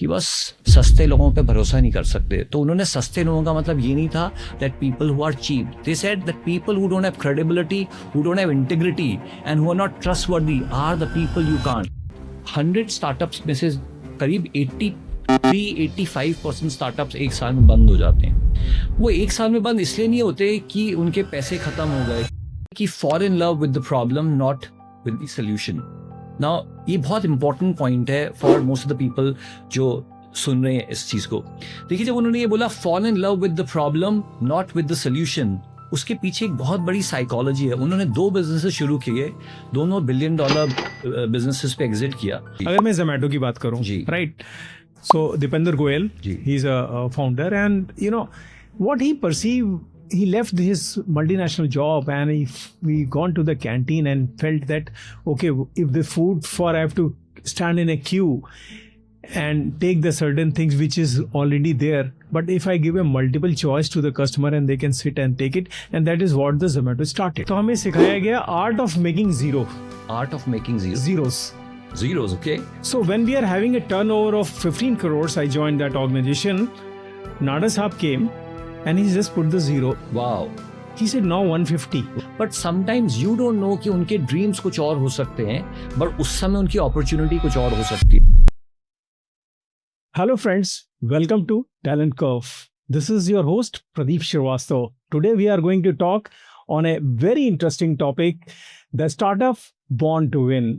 कि बस सस्ते लोगों पे भरोसा नहीं कर सकते। तो उन्होंने सस्ते लोगों का मतलब ये नहीं था that people who are cheap, they said that people who don't have credibility, who don't have integrity and who are not trustworthy are the people you can't. 100 startups में से करीब 83-85% स्टार्टअप्स एक साल में बंद हो जाते हैं। वो एक साल में बंद इसलिए नहीं होते कि उनके पैसे खत्म हो गए, कि fall in love with the problem not with the solution. Now ये बहुत इंपॉर्टेंट पॉइंट है for most of the people जो सुन रहे हैं इस चीज को। देखिए, जब उन्होंने ये बोला fall in love with the problem not with the solution, उसके पीछे एक बहुत बड़ी साइकोलॉजी है। उन्होंने 2 बिजनेसेस शुरू किए, दोनों $1 बिलियन बिजनेसेस पे एग्जिट किया। अगर मैं जोमेटो की बात करूं, right, so Deepinder Goyal, he is a founder, and you know what he perceive, he left his multinational job and we gone to the canteen and felt that okay, if the food for I have to stand in a queue and take the certain things which is already there, but if I give a multiple choice to the customer and they can sit and take it, and that is what the Zomato started. तो हमें सिखाया गया art of making zero. Art of making zeros, okay. So when we are having a turnover of 15 crores, I joined that organization. Nada Saab came and he just put the zero. Wow. He said now 150. But sometimes you don't know कि उनके dreams कुछ और हो सकते हैं, but उस समय उनकी अपॉर्चुनिटी कुछ और हो सकती है। Hello friends, welcome to Talent Curve. This is your host Pradeep Srivastava. Today we are going to talk on a very interesting topic, the startup born to win.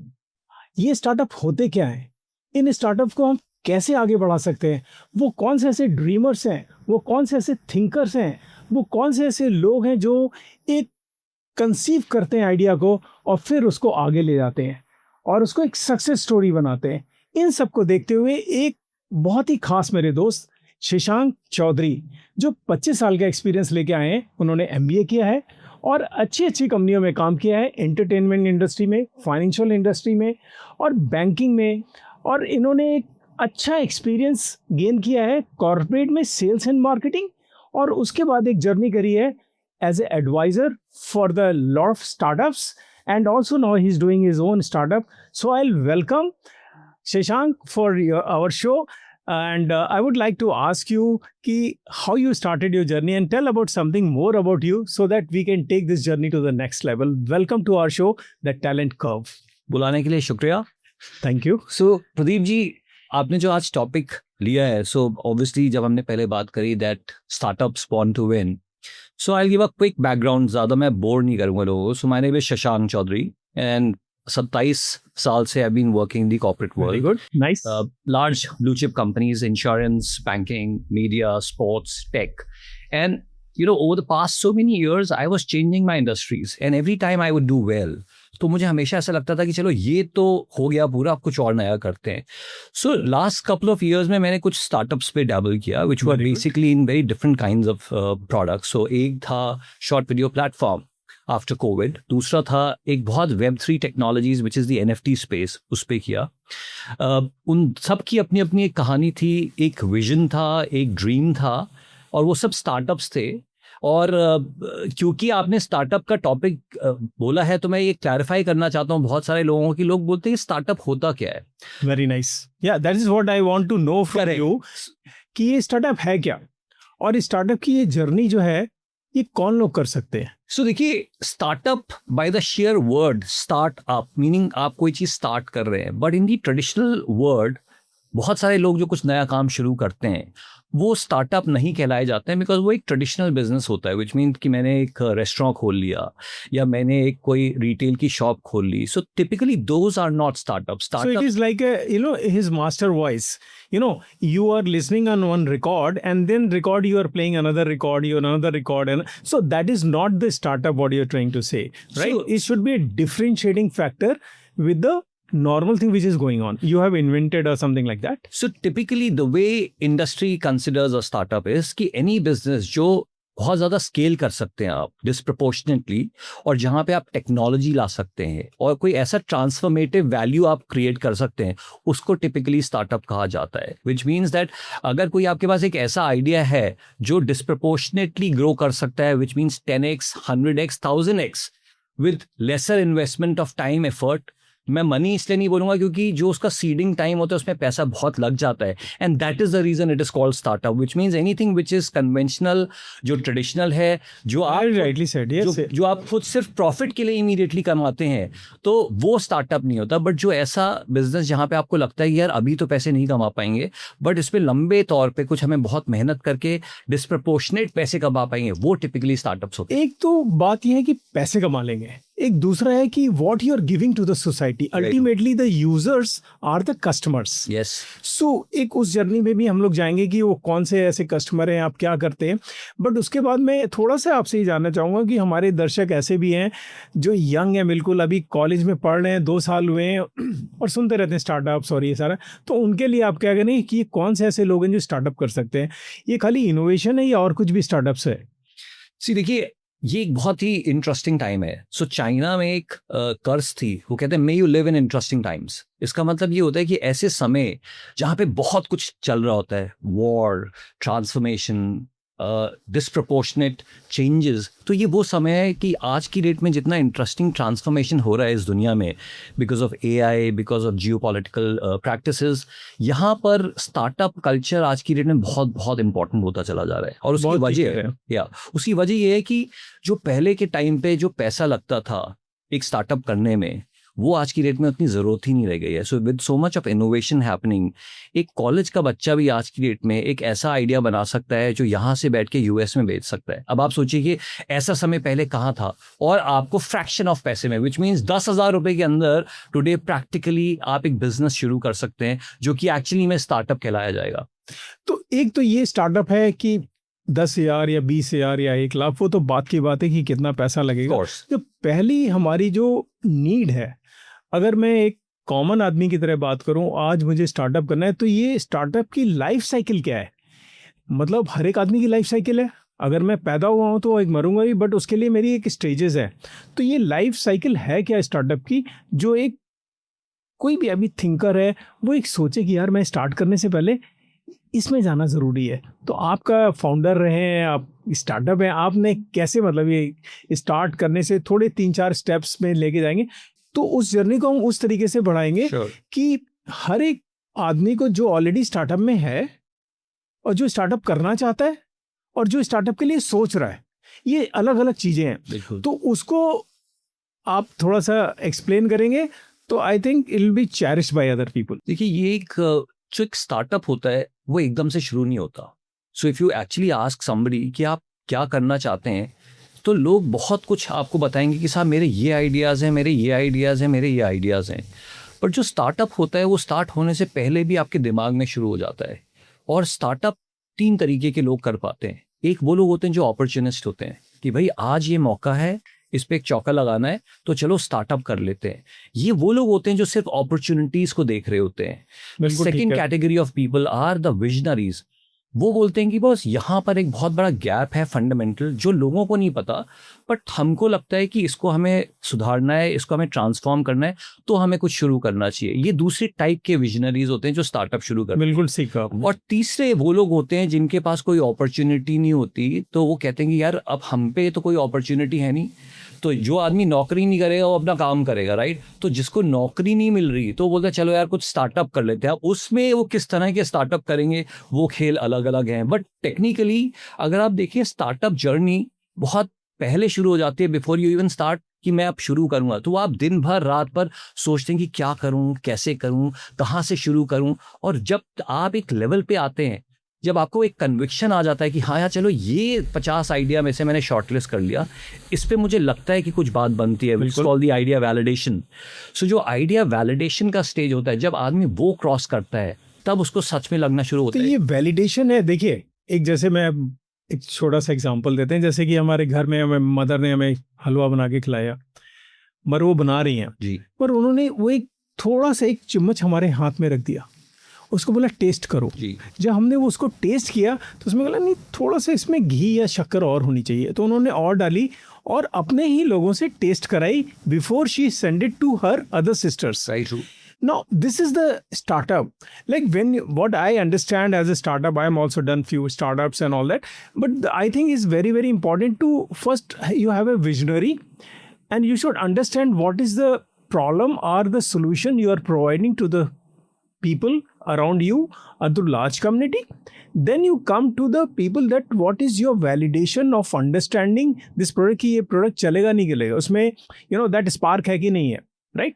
ये स्टार्टअप होते क्या हैं? इन स्टार्टअप को हम कैसे आगे बढ़ा सकते हैं? वो कौन से ऐसे ड्रीमर्स हैं, वो कौन से ऐसे थिंकर्स हैं, वो कौन से ऐसे लोग हैं जो एक कंसीव करते हैं आइडिया को और फिर उसको आगे ले जाते हैं और उसको एक सक्सेस स्टोरी बनाते हैं। इन सब को देखते हुए एक बहुत ही खास मेरे दोस्त शशांक चौधरी, जो 25 साल का एक्सपीरियंस लेके आए हैं। उन्होंने MBA किया है और अच्छी अच्छी कंपनियों में काम किया है, एंटरटेनमेंट इंडस्ट्री में, फाइनेंशियल इंडस्ट्री में और बैंकिंग में, और इन्होंने एक अच्छा एक्सपीरियंस गेन किया है कॉर्पोरेट में सेल्स एंड मार्केटिंग, और उसके बाद एक जर्नी करी है as a advisor for the lot of startups, and also now he is doing his own startup. So I will welcome Shashank for our show, and I would like to ask you ki how you started your journey and tell about something more about you so that we can take this journey to the next level. Welcome to our show, The Talent Curve. बुलाने के लिए शुक्रिया. Thank you. So Pradeep ji, आपने जो आज topic लिया है, so obviously जब हमने पहले बात करी that startups born to win, so I will give a quick background, ज़्यादा मैं बोर नहीं करूँगा लोगों को. So my name is Shashank Chaudhary and 27 साल से I been working the corporate world. Very good. Nice. Large blue chip companies, insurance, banking, media, sports, tech. And you know, over the past so many years, I was changing my industries, and every time I would do well. तो मुझे हमेशा ऐसा लगता था कि चलो ये तो हो गया पूरा, अब कुछ और नया करते हैं. So last couple of years में मैंने कुछ स्टार्टअप्स पे डैबल किया, which were basically in very different kinds of products. So एक था short video platform after covid, दूसरा था एक बहुत Web3 technologies which is the NFT space, उस पर किया. उन सब की अपनी अपनी एक कहानी थी, एक विजन था, एक ड्रीम था, और वो सब स्टार्टअप्स थे. और क्योंकि आपने स्टार्टअप का टॉपिक बोला है, तो मैं ये क्लैरिफाई करना चाहता हूँ बहुत सारे लोगों की. लोग बोलते हैं स्टार्टअप होता क्या है. Very nice. Yeah that is what I want to know from you कि ये स्टार्टअप है क्या, और स्टार्टअप की ये जर्नी जो है ये कौन लोग कर सकते हैं. सो देखिए, startup by the share word startup meaning आप कोई चीज स्टार्ट कर रहे हैं, but in the traditional word बहुत सारे लोग जो कुछ नया काम शुरू करते हैं वो स्टार्टअप नहीं कहलाए जाते हैं, बिकॉज वो एक ट्रेडिशनल बिजनेस होता है, विच मीन कि मैंने एक रेस्टोरेंट खोल लिया या मैंने एक कोई रिटेल की शॉप खोल ली. So typically those are not startup. So it is like his master voice. You are listening on one record and then you are playing another record, and so that is not the startup what you're trying to say, right? So, it should be a differentiating factor with the normal thing which is going on. You have invented or something like that. So typically the way industry considers a startup is कि any business जो बहुत ज़्यादा scale कर सकते हैं आप disproportionately, और जहाँ पे आप टेक्नोलॉजी ला सकते हैं और कोई ऐसा ट्रांसफॉर्मेटिव वैल्यू आप क्रिएट कर सकते हैं, उसको टिपिकली स्टार्टअप कहा जाता है. विच मीन्स दैट अगर कोई आपके पास एक ऐसा आइडिया है जो डिस्प्रपोर्शनेटली ग्रो कर सकता है, which means 10x, 100x, 1000x with lesser investment of time, effort, मैं मनी इसलिए नहीं बोलूंगा क्योंकि जो उसका सीडिंग टाइम होता है उसमें पैसा बहुत लग जाता है, and that is the reason it is called startup, which means anything which is conventional, जो ट्रेडिशनल है, जो आप राइटली सेड, यस, जो आप खुद सिर्फ प्रॉफिट के लिए इमीडिएटली कमाते हैं, तो वो स्टार्टअप नहीं होता। बट जो ऐसा बिजनेस जहाँ पे आपको लगता है कि यार अभी तो पैसे नहीं कमा पाएंगे, बट इस पे लंबे तौर पे कुछ हमें बहुत मेहनत करके डिस्प्रपोर्शनेट पैसे कमा पाएंगे, वो टिपिकली स्टार्टअप्स होते हैं। एक तो बात यह है कि पैसे कमा लेंगे, एक दूसरा है कि what you are giving to the society, ultimately the users are the customers. Yes, so एक उस जर्नी में भी हम लोग जाएंगे कि वो कौन से ऐसे कस्टमर हैं, आप क्या करते हैं। बट उसके बाद मैं थोड़ा सा आपसे ये जानना चाहूँगा कि हमारे दर्शक ऐसे भी हैं जो यंग हैं, बिल्कुल अभी कॉलेज में पढ़ रहे हैं, 2 साल हुए हैं और सुनते रहते हैं स्टार्टअप्स और ये सारा, तो उनके लिए आप क्या करें कि कौन से ऐसे लोग हैं जो स्टार्टअप कर सकते हैं? ये खाली इनोवेशन है या और कुछ भी स्टार्टअप्स है? देखिए ये एक बहुत ही इंटरेस्टिंग टाइम है। सो चाइना में एक कर्ज थी, वो कहते हैं may you live in interesting times. इसका मतलब ये होता है कि ऐसे समय जहाँ पे बहुत कुछ चल रहा होता है, वॉर, ट्रांसफॉर्मेशन, डिस्प्रपोर्शनेट चेंजेस, तो ये वो समय है कि आज की डेट में जितना इंटरेस्टिंग ट्रांसफॉर्मेशन हो रहा है इस दुनिया में, because of AI, because of geopolitical practices, यहाँ पर स्टार्टअप कल्चर आज की डेट में बहुत बहुत इंपॉर्टेंट होता चला जा रहा है। और उसकी वजह है, उसकी वजह ये है कि जो पहले के टाइम पे जो पैसा लगता था एक स्टार्टअप करने में, वो आज की डेट में उतनी ज़रूरत ही नहीं रह गई है। So with so much of innovation happening, एक कॉलेज का बच्चा भी आज की डेट में एक ऐसा आइडिया बना सकता है जो यहाँ से बैठ के US में बेच सकता है। अब आप सोचिए कि ऐसा समय पहले कहाँ था, और आपको फ्रैक्शन ऑफ पैसे में, विच मीन्स 10,000 रुपये के अंदर टुडे प्रैक्टिकली आप एक बिजनेस शुरू कर सकते हैं जो कि एक्चुअली में स्टार्टअप कहलाया जाएगा। तो एक तो ये स्टार्टअप है कि 10,000 या 20,000 या 1 लाख, वो तो बात की बात है कि कितना पैसा लगेगा। तो पहली हमारी जो नीड है, अगर मैं एक कॉमन आदमी की तरह बात करूं, आज मुझे स्टार्टअप करना है, तो ये स्टार्टअप की लाइफ साइकिल क्या है? मतलब हर एक आदमी की लाइफ साइकिल है। अगर मैं पैदा हुआ हूं तो एक मरूंगा ही, बट उसके लिए मेरी एक स्टेजेस है। तो ये लाइफ साइकिल है क्या स्टार्टअप की, जो एक कोई भी अभी थिंकर है वो एक सोचे कि यार मैं स्टार्ट करने से पहले इसमें जाना ज़रूरी है। तो आपका फाउंडर रहे हैं, आप स्टार्टअप है, आपने कैसे मतलब ये स्टार्ट करने से थोड़े 3-4 स्टेप्स में लेके जाएंगे, तो उस जर्नी को हम उस तरीके से बढ़ाएंगे कि हर एक आदमी को जो ऑलरेडी स्टार्टअप में है और जो स्टार्टअप करना चाहता है और जो स्टार्टअप के लिए सोच रहा है, ये अलग अलग चीज़ें हैं, तो उसको आप थोड़ा सा एक्सप्लेन करेंगे तो I think it will be cherished by other people. देखिए ये जो एक स्टार्टअप होता है वो एकदम से शुरू नहीं होता। So if you actually ask somebody कि आप क्या करना चाहते हैं, तो लोग बहुत कुछ आपको बताएंगे कि साहब मेरे ये आइडियाज़ हैं, मेरे ये आइडियाज़ हैं, मेरे ये आइडियाज़ हैं। पर जो स्टार्टअप होता है वो स्टार्ट होने से पहले भी आपके दिमाग में शुरू हो जाता है। और स्टार्टअप 3 तरीके के लोग कर पाते हैं। एक वो लोग होते हैं जो अपॉर्चुनिस्ट होते हैं कि भाई आज ये मौका है, इस पे एक चौका लगाना है, तो चलो स्टार्टअप कर लेते हैं। ये वो लोग होते हैं जो सिर्फ अपॉर्चुनिटीज को देख रहे होते हैं। Second category of people are the visionaries. वो बोलते हैं कि बस यहाँ पर एक बहुत बड़ा गैप है फंडामेंटल, जो लोगों को नहीं पता, बट हमको लगता है कि इसको हमें सुधारना है, इसको हमें ट्रांसफॉर्म करना है, तो हमें कुछ शुरू करना चाहिए। ये दूसरे टाइप के विजनरीज होते हैं जो स्टार्टअप शुरू करते हैं। बिल्कुल सीखा। और तीसरे वो लोग होते हैं जिनके पास कोई अपॉर्चुनिटी नहीं होती, तो वो कहते हैं कि यार अब हम पे तो कोई अपॉर्चुनिटी है नहीं, तो जो आदमी नौकरी नहीं करेगा वो अपना काम करेगा, राइट। तो जिसको नौकरी नहीं मिल रही तो बोलते हैं चलो यार कुछ स्टार्टअप कर लेते हैं। उसमें वो किस तरह के स्टार्टअप करेंगे वो खेल अलग अलग हैं। बट टेक्निकली अगर आप देखिए स्टार्टअप जर्नी बहुत पहले शुरू हो जाती है, बिफोर यू इवन स्टार्ट कि मैं अब शुरू करूंगा। तो आप दिन भर रात पर सोचते हैं कि क्या करूं, कैसे करूं, कहाँ से शुरू करूं। और जब आप एक लेवल पे आते हैं, जब आपको एक कन्विक्शन आ जाता है कि हाँ यार चलो ये 50 आइडिया में से मैंने शॉर्टलिस्ट कर लिया, इस पे मुझे लगता है कि कुछ बात बनती है, it's called the idea validation. So जो आइडिया वैलिडेशन का स्टेज होता है, जब आदमी वो क्रॉस करता है तब उसको सच में लगना शुरू होता है। तो ये वैलिडेशन है। देखिए एक जैसे मैं एक छोटा सा एग्जांपल देते हैं, जैसे कि हमारे घर में हमें मदर ने हमें हलवा बना के खिलाया, मगर वो बना रही हैं जी, पर उन्होंने वो एक थोड़ा सा एक चम्मच हमारे हाथ में रख दिया, उसको बोला टेस्ट करो जी। जब हमने वो उसको टेस्ट किया तो उसमें बोला नहीं थोड़ा सा इसमें घी या शक्कर और होनी चाहिए, तो उन्होंने और डाली और अपने ही लोगों से टेस्ट कराई before she send it to her other sisters. Now, this is the startup. Like what I understand as a startup, I am also done few startups and all that. But I think it's very, very important to first you have a visionary and you should understand what is the problem or the solution you are providing to the people around you or to large community. Then you come to the people that what is your validation of understanding this product कि ये product चलेगा नहीं चलेगा, उसमें that spark है कि नहीं है, right?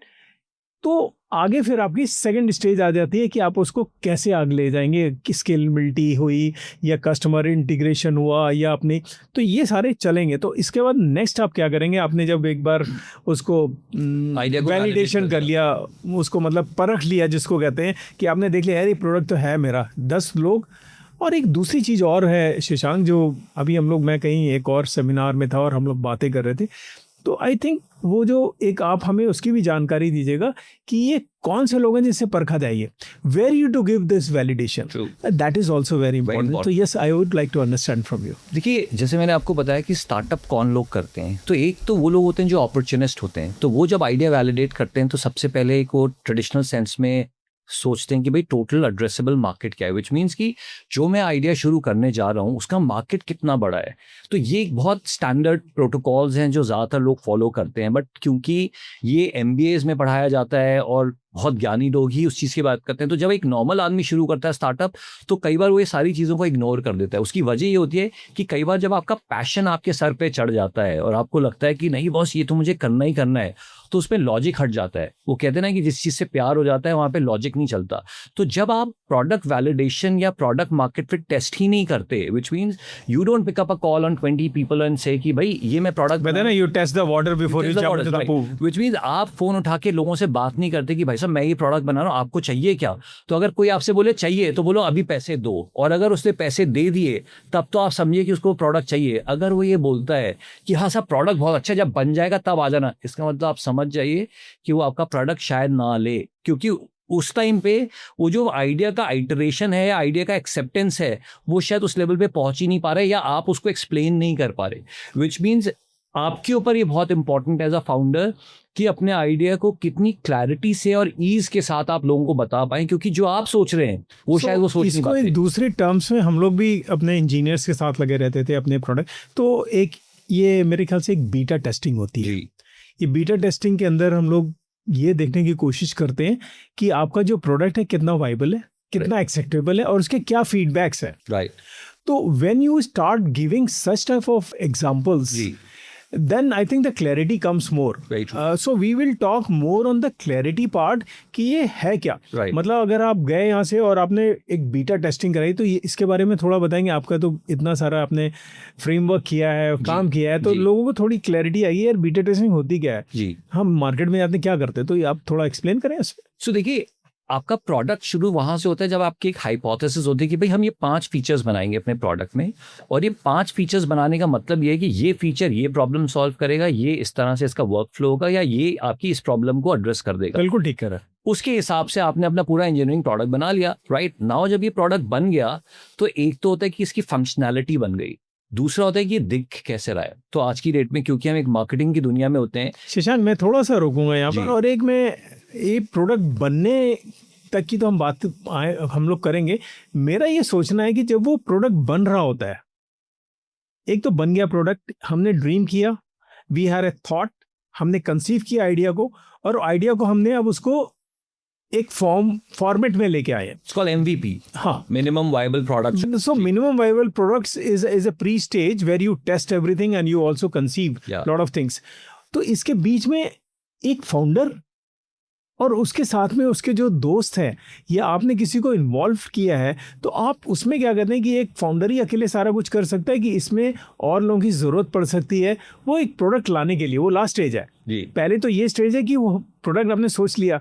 तो आगे फिर आपकी सेकंड स्टेज आ जाती है कि आप उसको कैसे आगे ले जाएंगे, स्केलेबिलिटी हुई या कस्टमर इंटीग्रेशन हुआ या अपनी, तो ये सारे चलेंगे. तो इसके बाद नेक्स्ट आप क्या करेंगे? आपने जब एक बार उसको वैलिडेशन कर लिया, उसको मतलब परख लिया जिसको कहते हैं, कि आपने देख लिया यार ये प्रोडक्ट तो है मेरा, 10 लोग. और एक दूसरी चीज़ और है शशांक, जो अभी मैं कहीं एक और सेमिनार में था और हम लोग बातें कर रहे थे, तो आई थिंक वो जो एक आप हमें उसकी भी जानकारी दीजिएगा कि ये कौन से लोग हैं जिससे परखा जाइए, where you to give this validation, that is also very important. तो yes, I would like to understand from you. देखिए, जैसे मैंने आपको बताया कि स्टार्टअप कौन लोग करते हैं, तो एक तो वो लोग होते हैं जो अपॉर्चुनिस्ट होते हैं. तो वो जब आइडिया वैलिडेट करते हैं तो सबसे पहले एक वो ट्रेडिशनल सेंस में सोचते हैं कि भाई टोटल एड्रेसेबल मार्केट क्या है, विच मीन्स कि जो मैं आइडिया शुरू करने जा रहा हूँ उसका मार्केट कितना बड़ा है. तो ये एक बहुत स्टैंडर्ड प्रोटोकॉल्स हैं जो ज़्यादातर लोग फॉलो करते हैं, बट क्योंकि ये MBAs में पढ़ाया जाता है और बहुत ज्ञानी लोग ही उस चीज़ की बात करते हैं, तो जब एक नॉर्मल आदमी शुरू करता है स्टार्टअप तो कई बार वो ये सारी चीज़ों को इग्नोर कर देता है. उसकी वजह ये होती है कि कई बार जब आपका पैशन आपके सर पे चढ़ जाता है और आपको लगता है कि नहीं बॉस ये तो मुझे करना ही करना है, तो उसमें लॉजिक हट जाता है. वो कहते हैं ना कि जिस चीज़ से प्यार हो जाता है वहाँ पे लॉजिक नहीं चलता. तो जब आप प्रोडक्ट वैलिडेशन या प्रोडक्ट मार्केट फिट टेस्ट ही नहीं करते, which means you don't pick up a call on 20 people and say कि भाई ये मैं product, you test the water before you jump into the pool, which means आप phone उठा के लोगों से बात नहीं करते कि भाई साहब मैं ये प्रोडक्ट बना रहा हूँ, आपको चाहिए क्या. तो अगर कोई आपसे बोले चाहिए तो बोलो अभी पैसे दो, और अगर उसने पैसे दे दिए तब तो आप समझिए कि उसको प्रोडक्ट चाहिए. अगर वो ये बोलता है कि हाँ साहब प्रोडक्ट बहुत अच्छा, जब बन जाएगा तब आ जाना, इसका मतलब आप समझ जाइए कि वो आपका प्रोडक्ट शायद ना ले, क्योंकि उस टाइम पे वो जो आइडिया का आइटरेशन है या आइडिया का एक्सेप्टेंस है वो शायद उस लेवल पे पहुंच ही नहीं पा रहे, या आप उसको एक्सप्लेन नहीं कर पा रहे. विच मीन्स आपके ऊपर ये बहुत इंपॉर्टेंट एज अ फाउंडर कि अपने आइडिया को कितनी क्लैरिटी से और ईज के साथ आप लोगों को बता पाएं, क्योंकि जो आप सोच रहे हैं वो शायद वो सोच नहीं पाते. इसको दूसरे टर्म्स में हम लोग भी अपने इंजीनियर्स के साथ लगे रहते थे अपने प्रोडक्ट, तो एक ये मेरे ख्याल से एक बीटा टेस्टिंग होती है. ये बीटा टेस्टिंग के अंदर हम लोग ये देखने की कोशिश करते हैं कि आपका जो प्रोडक्ट है कितना वाइबल है, कितना एक्सेप्टेबल है और उसके क्या फीडबैक्स है. राइट. तो when you start giving such type of examples, then I think the clarity comes more. Very true. So we will talk more on the clarity part कि ये है क्या. Right. मतलब अगर आप गए यहाँ से और आपने एक बीटा टेस्टिंग कराई, तो ये इसके बारे में थोड़ा बताएंगे. आपका तो इतना सारा आपने फ्रेमवर्क किया है, काम किया है, तो लोगों को थोड़ी क्लैरिटी आई है यार बीटा टेस्टिंग होती क्या है. जी. हम मार्केट में जाते क्या करते हैं, तो आप थोड़ा एक्सप्लेन करें इसमें. सो देखिए, आपका प्रोडक्ट शुरू वहां से होता है जब आपकी एक हाइपोथेसिस होती है कि भाई हम ये 5 फीचर्स बनाएंगे अपने प्रोडक्ट में, और ये 5 फीचर्स बनाने का मतलब ये है कि ये फीचर ये प्रॉब्लम सॉल्व करेगा, ये इस तरह से इसका वर्क फ्लो होगा, या ये आपकी इस प्रॉब्लम को एड्रेस कर देगा. बिल्कुल ठीक करा. उसके हिसाब से आपने अपना पूरा इंजीनियरिंग प्रोडक्ट बना लिया. राइट नाउ जब ये प्रोडक्ट बन गया तो एक तो होता है कि इसकी फंक्शनैलिटी बन गई, दूसरा होता है कि ये दिख कैसे रहा है. तो आज की डेट में क्योंकि हम एक मार्केटिंग की दुनिया में होते हैं. शशांक, मैं थोड़ा सा रोकूंगा यहाँ पर, और एक में ये प्रोडक्ट बनने तक की तो हम लोग करेंगे. मेरा ये सोचना है कि जब वो प्रोडक्ट बन रहा होता है, एक तो बन गया प्रोडक्ट, हमने ड्रीम किया, वी हैड ए थॉट, हमने कंसीव किया आइडिया को, और आइडिया को हमने अब उसको एक फॉर्मेट में लेके आए. It's called MVP. हाँ, minimum viable product. So minimum viable products is a pre-stage where you test everything and you also conceive lot of things. तो इसके बीच में एक फाउंडर और उसके साथ में उसके जो दोस्त हैं, या आपने किसी को इन्वॉल्व किया है, तो आप उसमें क्या कहते हैं कि एक फाउंडर ही अकेले सारा कुछ कर सकता है कि इसमें और लोगों की ज़रूरत पड़ सकती है वो एक प्रोडक्ट लाने के लिए. वो लास्ट स्टेज है. पहले तो ये स्टेज है कि वो प्रोडक्ट आपने सोच लिया,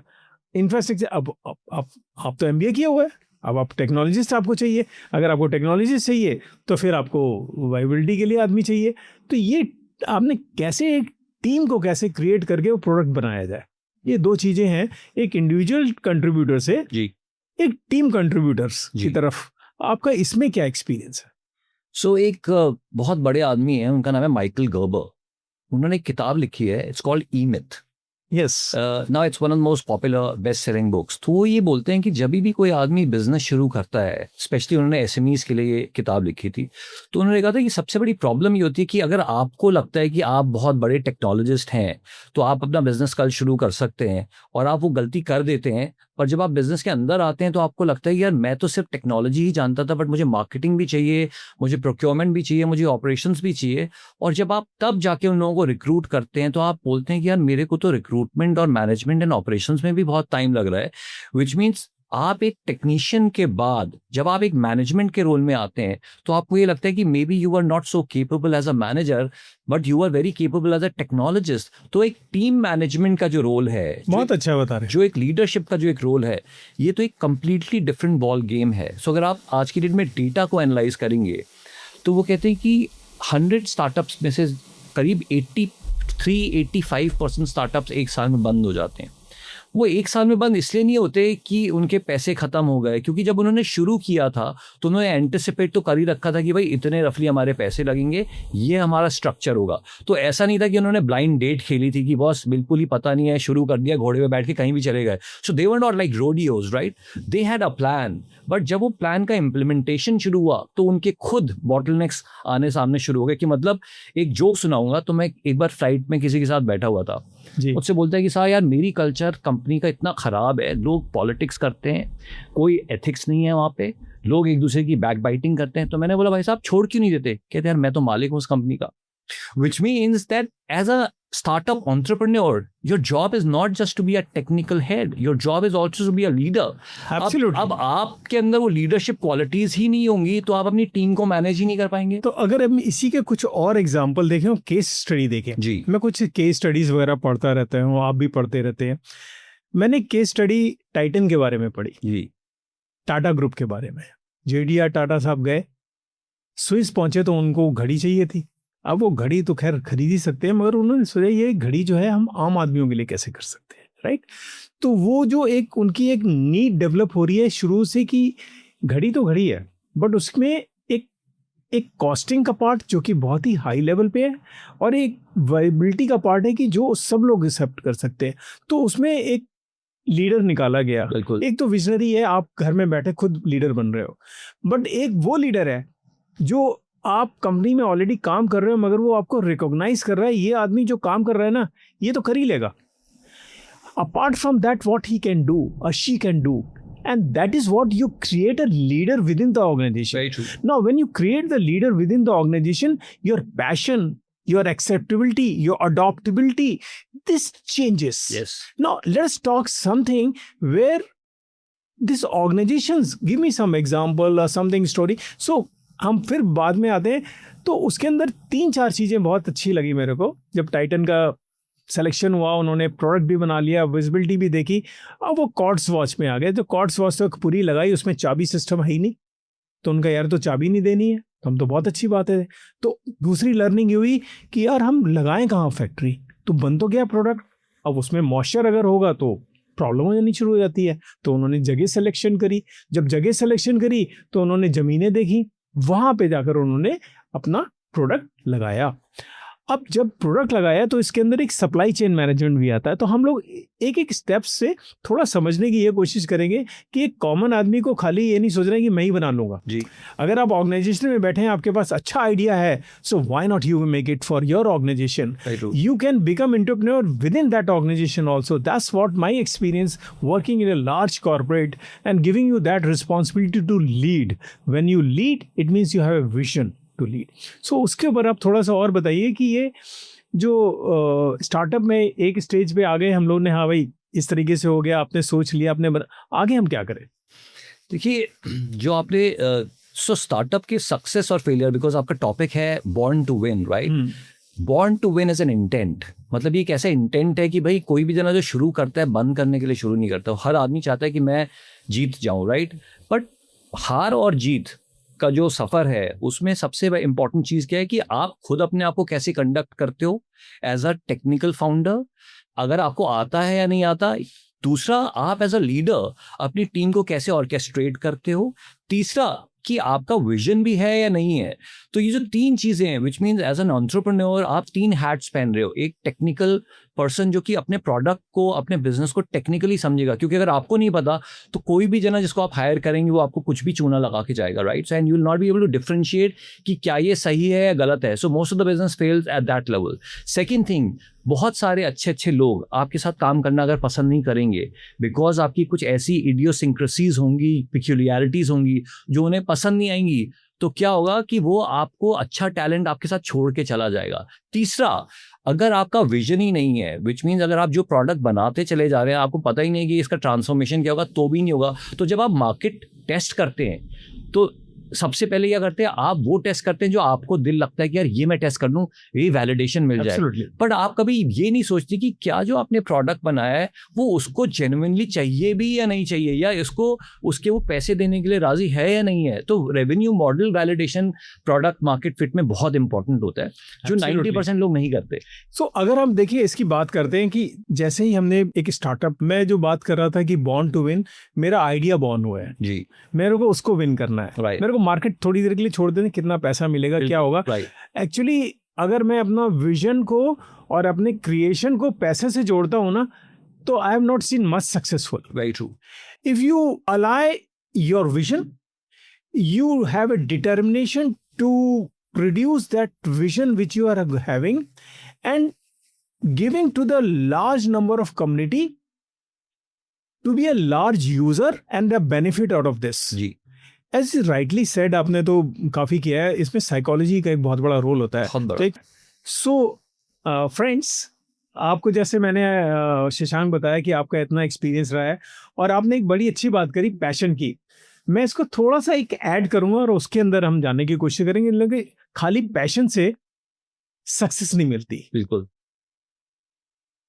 इंफ्रास्ट्रक्चर, अब आप तो MBA किया हुआ है, अब आप टेक्नोलॉजिस्ट आपको चाहिए. अगर आपको टेक्नोलॉजिस्ट चाहिए तो फिर आपको वाइबिलिटी के लिए आदमी चाहिए. तो ये आपने कैसे एक टीम को कैसे क्रिएट करके वो प्रोडक्ट बनाया जाए, ये 2 चीजें हैं. एक इंडिविजुअल कंट्रीब्यूटर से एक टीम कंट्रीब्यूटर्स की तरफ, आपका इसमें क्या एक्सपीरियंस है? सो एक बहुत बड़े आदमी हैं, उनका नाम है माइकल गर्बर. उन्होंने एक किताब लिखी है, it's called E-Myth. Yes. Now it's one of the most popular best selling books. तो वो ये बोलते हैं कि जब भी कोई आदमी बिजनेस शुरू करता है, स्पेशली उन्होंने एसएमईज के लिए ये किताब लिखी थी, तो उन्होंने कहा था कि सबसे बड़ी प्रॉब्लम ये होती है कि अगर आपको लगता है कि आप बहुत बड़े टेक्नोलॉजिस्ट हैं तो आप अपना बिजनेस कल शुरू कर सकते हैं और आप वो गलती कर देते हैं, पर जब आप बिजनेस के अंदर आते हैं तो आपको लगता है कि यार मैं तो सिर्फ टेक्नोलॉजी ही जानता था, बट मुझे मार्केटिंग भी चाहिए, मुझे प्रोक्योरमेंट भी चाहिए, मुझे ऑपरेशंस भी चाहिए। और जब आप तब जाके उन लोगों को रिक्रूट करते हैं तो आप बोलते हैं कि यार मेरे को तो रिक्रूटमेंट और मैनेजमेंट एंड ऑपरेशंस में भी बहुत टाइम लग रहा है, विच मीन्स आप एक टेक्नीशियन के बाद जब आप एक मैनेजमेंट के रोल में आते हैं तो आपको ये लगता है कि maybe you are not so capable as a manager, but you are very capable as a technologist. तो एक टीम मैनेजमेंट का जो रोल है, बहुत अच्छा बता रहे, जो एक लीडरशिप का जो एक रोल है, ये तो एक कंप्लीटली डिफरेंट बॉल गेम है। सो अगर आप आज की डेट में डेटा को एनालाइज करेंगे तो वो कहते हैं कि 100 स्टार्टअप्स में से करीब 83-85% स्टार्टअप्स एक साल में बंद हो जाते हैं। वो एक साल में बंद इसलिए नहीं होते कि उनके पैसे खत्म हो गए, क्योंकि जब उन्होंने शुरू किया था तो उन्होंने एंटिसिपेट तो कर ही रखा था कि भाई इतने रफली हमारे पैसे लगेंगे, ये हमारा स्ट्रक्चर होगा। तो ऐसा नहीं था कि उन्होंने ब्लाइंड डेट खेली थी कि बॉस बिल्कुल ही पता नहीं है, शुरू कर दिया, घोड़े पे बैठ के कहीं भी चले गए। So they were not like rodeos, right? They had a plan, but जब वो प्लान का इम्प्लीमेंटेशन शुरू हुआ तो उनके खुद बॉटलनेक्स आने सामने शुरू हो गए। कि मतलब एक जोक सुनाऊंगा, तो मैं एक बार फ्लाइट में किसी के साथ बैठा हुआ था, उससे बोलता है कि साहब यार मेरी कल्चर कंपनी का इतना खराब है, लोग पॉलिटिक्स करते हैं, कोई एथिक्स नहीं है वहाँ पे, लोग एक दूसरे की बैक बाइटिंग करते हैं। तो मैंने बोला भाई साहब छोड़ क्यों नहीं देते? कहते यार मैं तो मालिक हूँ उस कंपनी का। Which means that as a startup entrepreneur, your job is not just to be a technical head, your job is also to be a leader. Absolutely. अब आपके अंदर वो लीडरशिप क्वालिटीज ही नहीं होंगी तो आप अपनी टीम को मैनेज ही नहीं कर पाएंगे। तो अगर हम इसी के कुछ और एग्जांपल देखें और केस स्टडी देखें जी, मैं कुछ केस स्टडीज वगैरह पढ़ता रहता हूँ, आप भी पढ़ते रहते हैं। मैंने केस स्टडी टाइटन के बारे में पढ़ी जी, टाटा ग्रुप के बारे में। जेडीआर टाटा साहब गए, स्विस पहुंचे तो उनको घड़ी चाहिए थी। अब वो घड़ी तो खैर खरीद ही सकते हैं, मगर उन्होंने सोचा ये घड़ी जो है हम आम आदमियों के लिए कैसे कर सकते हैं, राइट? तो वो जो एक उनकी एक नीड डेवलप हो रही है शुरू से कि घड़ी तो घड़ी है, बट उसमें एक कॉस्टिंग का पार्ट जो कि बहुत ही हाई लेवल पे है, और एक वायबिलिटी का पार्ट है कि जो सब लोग एक्सेप्ट कर सकते हैं। तो उसमें एक लीडर निकाला गया। एक तो विजनरी है, आप घर में बैठे खुद लीडर बन रहे हो, बट एक वो लीडर है जो आप कंपनी में ऑलरेडी काम कर रहे हो, मगर वो आपको रिकॉग्नाइज कर रहा है, ये आदमी जो काम कर रहा है ना ये तो कर ही लेगा। Apart from that what he can do और she can do, and that is what you create a leader within the organization. Very true. Now when you create the leader within the organization, your passion, your acceptability, your adaptability, this changes. yes. Now let's talk something where these organizations, give me some example or something story. So हम फिर बाद में आते हैं। तो उसके अंदर 3-4 चीज़ें बहुत अच्छी लगी मेरे को। जब टाइटन का सिलेक्शन हुआ, उन्होंने प्रोडक्ट भी बना लिया, विजिबिलिटी भी देखी, अब वो कॉर्ड्स वॉच में आ गए। तो कॉर्ड्स वॉच तो पूरी लगाई, उसमें चाबी सिस्टम है ही नहीं, तो उनका यार तो चाबी नहीं देनी है, तो हम तो बहुत अच्छी बात है। तो दूसरी लर्निंग ये हुई कि यार हम लगाएं कहाँ फैक्ट्री, तो बन तो गया प्रोडक्ट, अब उसमें मॉइस्चर अगर होगा तो प्रॉब्लम हो जानी शुरू हो जाती है। तो उन्होंने जगह सिलेक्शन करी, जब जगह सिलेक्शन करी तो उन्होंने ज़मीनें देखी, वहाँ पे जाकर उन्होंने अपना प्रोडक्ट लगाया। अब जब प्रोडक्ट लगाया तो इसके अंदर एक सप्लाई चेन मैनेजमेंट भी आता है। तो हम लोग एक एक स्टेप्स से थोड़ा समझने की ये कोशिश करेंगे कि एक कॉमन आदमी को खाली ये नहीं सोच रहा है कि मैं ही बना लूंगा जी। अगर आप ऑर्गेनाइजेशन में बैठे हैं, आपके पास अच्छा आइडिया है, so why not you make it for your organization. You can become entrepreneur within that organization also. That's what my experience working in a large corporate and giving you that responsibility to lead. When you lead it means you have a vision to lead. So उसके ऊपर आप थोड़ा सा और बताइए कि ये जो स्टार्टअप में एक स्टेज पे आ गए हम लोग ने, हाँ भाई इस तरीके से हो गया, आपने सोच लिया, आपने आगे हम क्या करें? देखिए जो आपने सो स्टार्टअप के सक्सेस और फेलियर, बिकॉज आपका टॉपिक है born to win, right? Born to win as an intent. मतलब ये एक ऐसा इंटेंट है कि भाई कोई भी जना जो शुरू करता है बंद करने के लिए शुरू नहीं करता। हर आदमी चाहता है कि मैं जीत जाऊं, राइट? बट हार और जीत का जो सफ़र है उसमें सबसे इंपॉर्टेंट चीज़ क्या है कि आप खुद अपने आप को कैसे कंडक्ट करते हो एज अ टेक्निकल फाउंडर, अगर आपको आता है या नहीं आता। दूसरा, आप एज अ लीडर अपनी टीम को कैसे ऑर्केस्ट्रेट करते हो। तीसरा, कि आपका विजन भी है या नहीं है। तो ये जो 3 चीजें हैं, which means as an entrepreneur आप 3 हैट्स पहन रहे हो। एक टेक्निकल पर्सन जो कि अपने प्रोडक्ट को, अपने बिजनेस को टेक्निकली समझेगा, क्योंकि अगर आपको नहीं पता तो कोई भी जना जिसको आप हायर करेंगे वो आपको कुछ भी चूना लगा के जाएगा, right? And you will not be able to differentiate कि क्या ये सही है या गलत है। So most of the business fails at that level. Second thing, बहुत सारे अच्छे लोग आपके साथ काम करना अगर पसंद नहीं करेंगे बिकॉज आपकी कुछ ऐसी इडियोसिंक्रेसीज होंगी, पिक्यूलियरिटीज होंगी जो उन्हें पसंद नहीं आएंगी, तो क्या होगा कि वो आपको अच्छा टैलेंट आपके साथ छोड़ के चला जाएगा। तीसरा, अगर आपका विजन ही नहीं है, विच मीन्स अगर आप जो प्रोडक्ट बनाते चले जा रहे हैं आपको पता ही नहीं कि इसका ट्रांसफॉर्मेशन क्या होगा, तो भी नहीं होगा। तो जब आप मार्केट टेस्ट करते हैं तो सबसे पहले क्या करते हैं, आप वो टेस्ट करते हैं जो आपको दिल लगता है कि यार ये मैं टेस्ट कर लूं, ये वैलिडेशन मिल जाए। बट आप कभी ये नहीं सोचते कि क्या जो आपने प्रोडक्ट बनाया है वो उसको जेन्युइनली चाहिए भी या नहीं चाहिए, या इसको उसके वो पैसे देने के लिए राजी है या नहीं है। तो revenue model validation product market fit में बहुत इंपॉर्टेंट होता है, जो 90% लोग नहीं करते। सो अगर हम देखिए इसकी बात करते हैं कि जैसे ही हमने एक स्टार्टअप में जो बात कर रहा था कि बॉर्न टू विन, मेरा आइडिया बॉर्न हुआ है जी, मेरे को उसको विन करना है, मेरे को मार्केट थोड़ी देर के लिए छोड़ देना, कितना पैसा मिलेगा क्या होगा। एक्चुअली अगर मैं अपना विजन को और अपने क्रिएशन को पैसे से जोड़ता हूं ना, तो I have not seen much successful. Very true. If you अलाई your vision, you have a determination to produce that vision which you are having and giving to the large number of community to be a large user and a benefit out of this. जी, As you rightly said, आपने तो काफी किया है, इसमें psychology का एक बहुत बड़ा रोल होता है। सो फ्रेंड्स, आपको जैसे मैंने शशांक बताया कि आपका इतना एक्सपीरियंस रहा है और आपने एक बड़ी अच्छी बात करी पैशन की। मैं इसको थोड़ा सा एक ऐड करूंगा और उसके अंदर हम जानने की कोशिश करेंगे, लेकिन खाली पैशन से सक्सेस नहीं मिलती। बिल्कुल,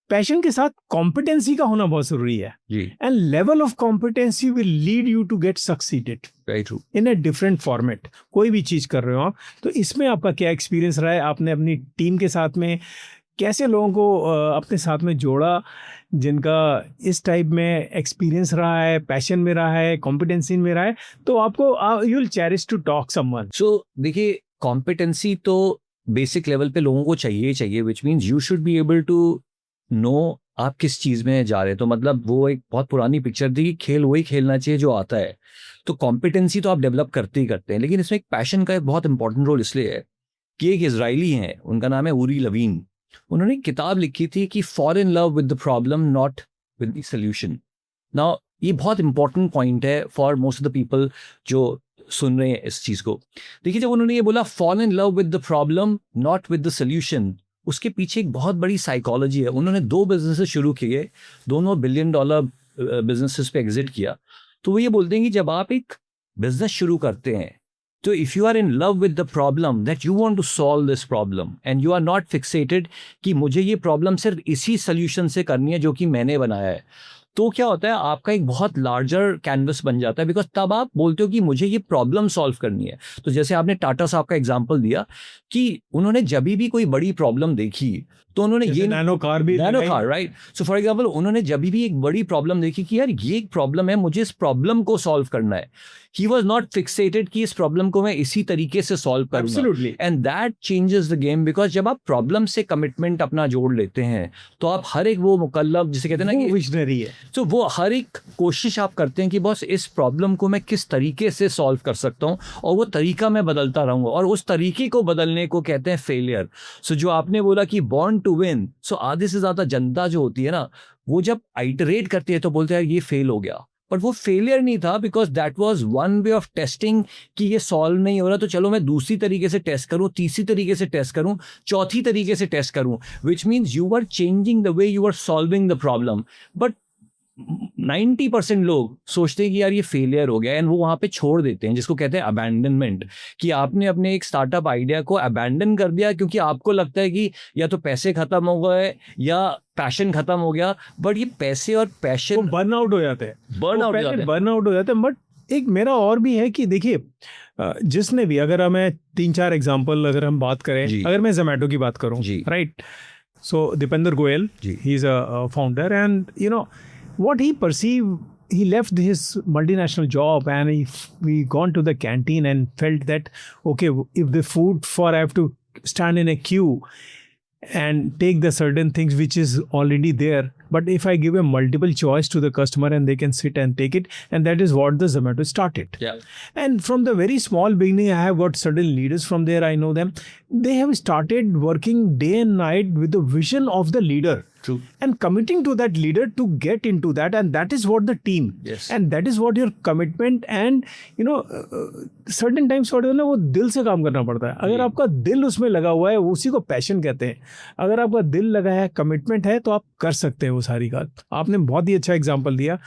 पैशन के साथ कॉम्पिटेंसी का होना बहुत जरूरी है। And level of competency will lead you to get succeeded in a different format. कोई भी चीज कर रहे हो आप, तो इसमें आपका क्या एक्सपीरियंस रहा है? आपने अपनी टीम के साथ में कैसे लोगों को अपने साथ में जोड़ा जिनका इस टाइप में एक्सपीरियंस रहा है, पैशन में रहा है, कॉम्पिटेंसी में रहा है, तो आपको you will cherish to talk someone. So देखिए, कॉम्पिटेंसी तो बेसिक लेवल पे लोगों को चाहिए, which means you should be able to know आप किस चीज में जा रहे हैं। तो मतलब वो एक बहुत पुरानी पिक्चर थी कि खेल वही खेलना चाहिए जो आता है। तो कॉम्पिटेंसी तो आप डेवलप करते ही करते हैं, लेकिन इसमें एक पैशन का एक बहुत इंपॉर्टेंट रोल इसलिए है कि एक इजरायली हैं, उनका नाम है उरी लवीन। उन्होंने एक किताब लिखी थी कि fall in love with the problem not with the solution. Now ये बहुत इंपॉर्टेंट पॉइंट है for most of the people जो सुन रहे हैं इस चीज को। देखिए, जब उन्होंने ये बोला fall in love with the problem not with the solution, उसके पीछे एक बहुत बड़ी साइकोलॉजी है। उन्होंने 2 बिजनेसेस शुरू किए, दोनों $1 बिलियन बिजनेसेस पे एग्जिट किया। तो वो ये बोलते हैं कि जब आप एक बिजनेस शुरू करते हैं, तो if you are in love with the problem that you want to solve this problem and you are not fixated कि मुझे ये प्रॉब्लम सिर्फ इसी सोल्यूशन से करनी है जो कि मैंने बनाया है, तो क्या होता है, आपका एक बहुत लार्जर कैनवस बन जाता है। बिकॉज तब आप बोलते हो कि मुझे ये प्रॉब्लम सॉल्व करनी है। तो जैसे आपने टाटा साहब का एग्जांपल दिया कि उन्होंने जब भी कोई बड़ी प्रॉब्लम देखी तो उन्होंने ये nano car, right. So for example, उन्होंने जब भी एक बड़ी प्रॉब्लम देखी कि यार ये एक प्रॉब्लम है, मुझे इस प्रॉब्लम को सॉल्व करना है, ही वॉज नॉट फिक्सेटेड कि इस प्रॉब्लम को मैं इसी तरीके से सॉल्व करूंगा। And that changes the game, because जब आप प्रॉब्लम से कमिटमेंट अपना जोड़ लेते हैं तो आप हर एक वो मुकल्लफ जिसे कहते हैं ना कि विजनरी है, तो वो हर एक कोशिश आप करते हैं कि बॉस इस प्रॉब्लम को मैं किस तरीके से सॉल्व कर सकता हूँ, और वो तरीका मैं बदलता रहूंगा, और उस तरीके को बदलने को कहते हैं फेलियर। सो जो आपने बोला कि बॉर्न टू विन, सो आधे से ज्यादा जनता जो होती है ना, वो जब आइटरेट करती है तो बोलते हैं ये फेल हो गया, बट वो फेलियर नहीं था, because that was one way of testing कि ये सॉल्व नहीं हो रहा, तो चलो मैं दूसरी तरीके से टेस्ट करूं, तीसरी तरीके से टेस्ट करूं, चौथी तरीके से टेस्ट करूं, which means you are changing the way you are solving the problem. But 90% लोग सोचते हैं कि यार ये फेलियर हो गया, एंड वो वहां पे छोड़ देते हैं, जिसको कहते हैं अबैंडनमेंट, कि आपने अपने एक स्टार्टअप आइडिया को अबैंडन कर दिया क्योंकि आपको लगता है कि या तो पैसे खत्म हो गए या पैशन खत्म हो गया। बट ये पैसे और पैशन बर्नआउट हो जाते हैं, बर्नआउट हो जाते हैं। बट एक मेरा और भी है कि देखिए, जिसने भी, अगर हमें 3-4 एग्जाम्पल अगर हम बात करें, अगर मैं जोमेटो की बात करूं, right, so Deepinder Goyal, he is a founder, and you know what he perceived he left his multinational job and we gone to the canteen and felt that, okay, if the food for I have to stand in a queue and take the certain things which is already there, but if I give a multiple choice to the customer and they can sit and take it, and that is what the Zomato started. Yeah. And from the very small beginning, I have got certain leaders from there, I know them. They have started working day and night with the vision of the leader. True. And committing to that leader to get into that, and that is what the team. Yes. And that is what your commitment and certain times what है ना, वो दिल से काम करना पड़ता है. अगर आपका दिल उसमें लगा हुआ है, उसी को पैशन कहते हैं. अगर आपका दिल लगा है, कमिटमेंट है, तो आप कर सकते हैं वो सारी बात. आपने बहुत ही अच्छा एग्जांपल दिया.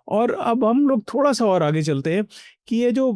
और अब हम लोग थोड़ा सा और आगे चलते हैं कि ये जो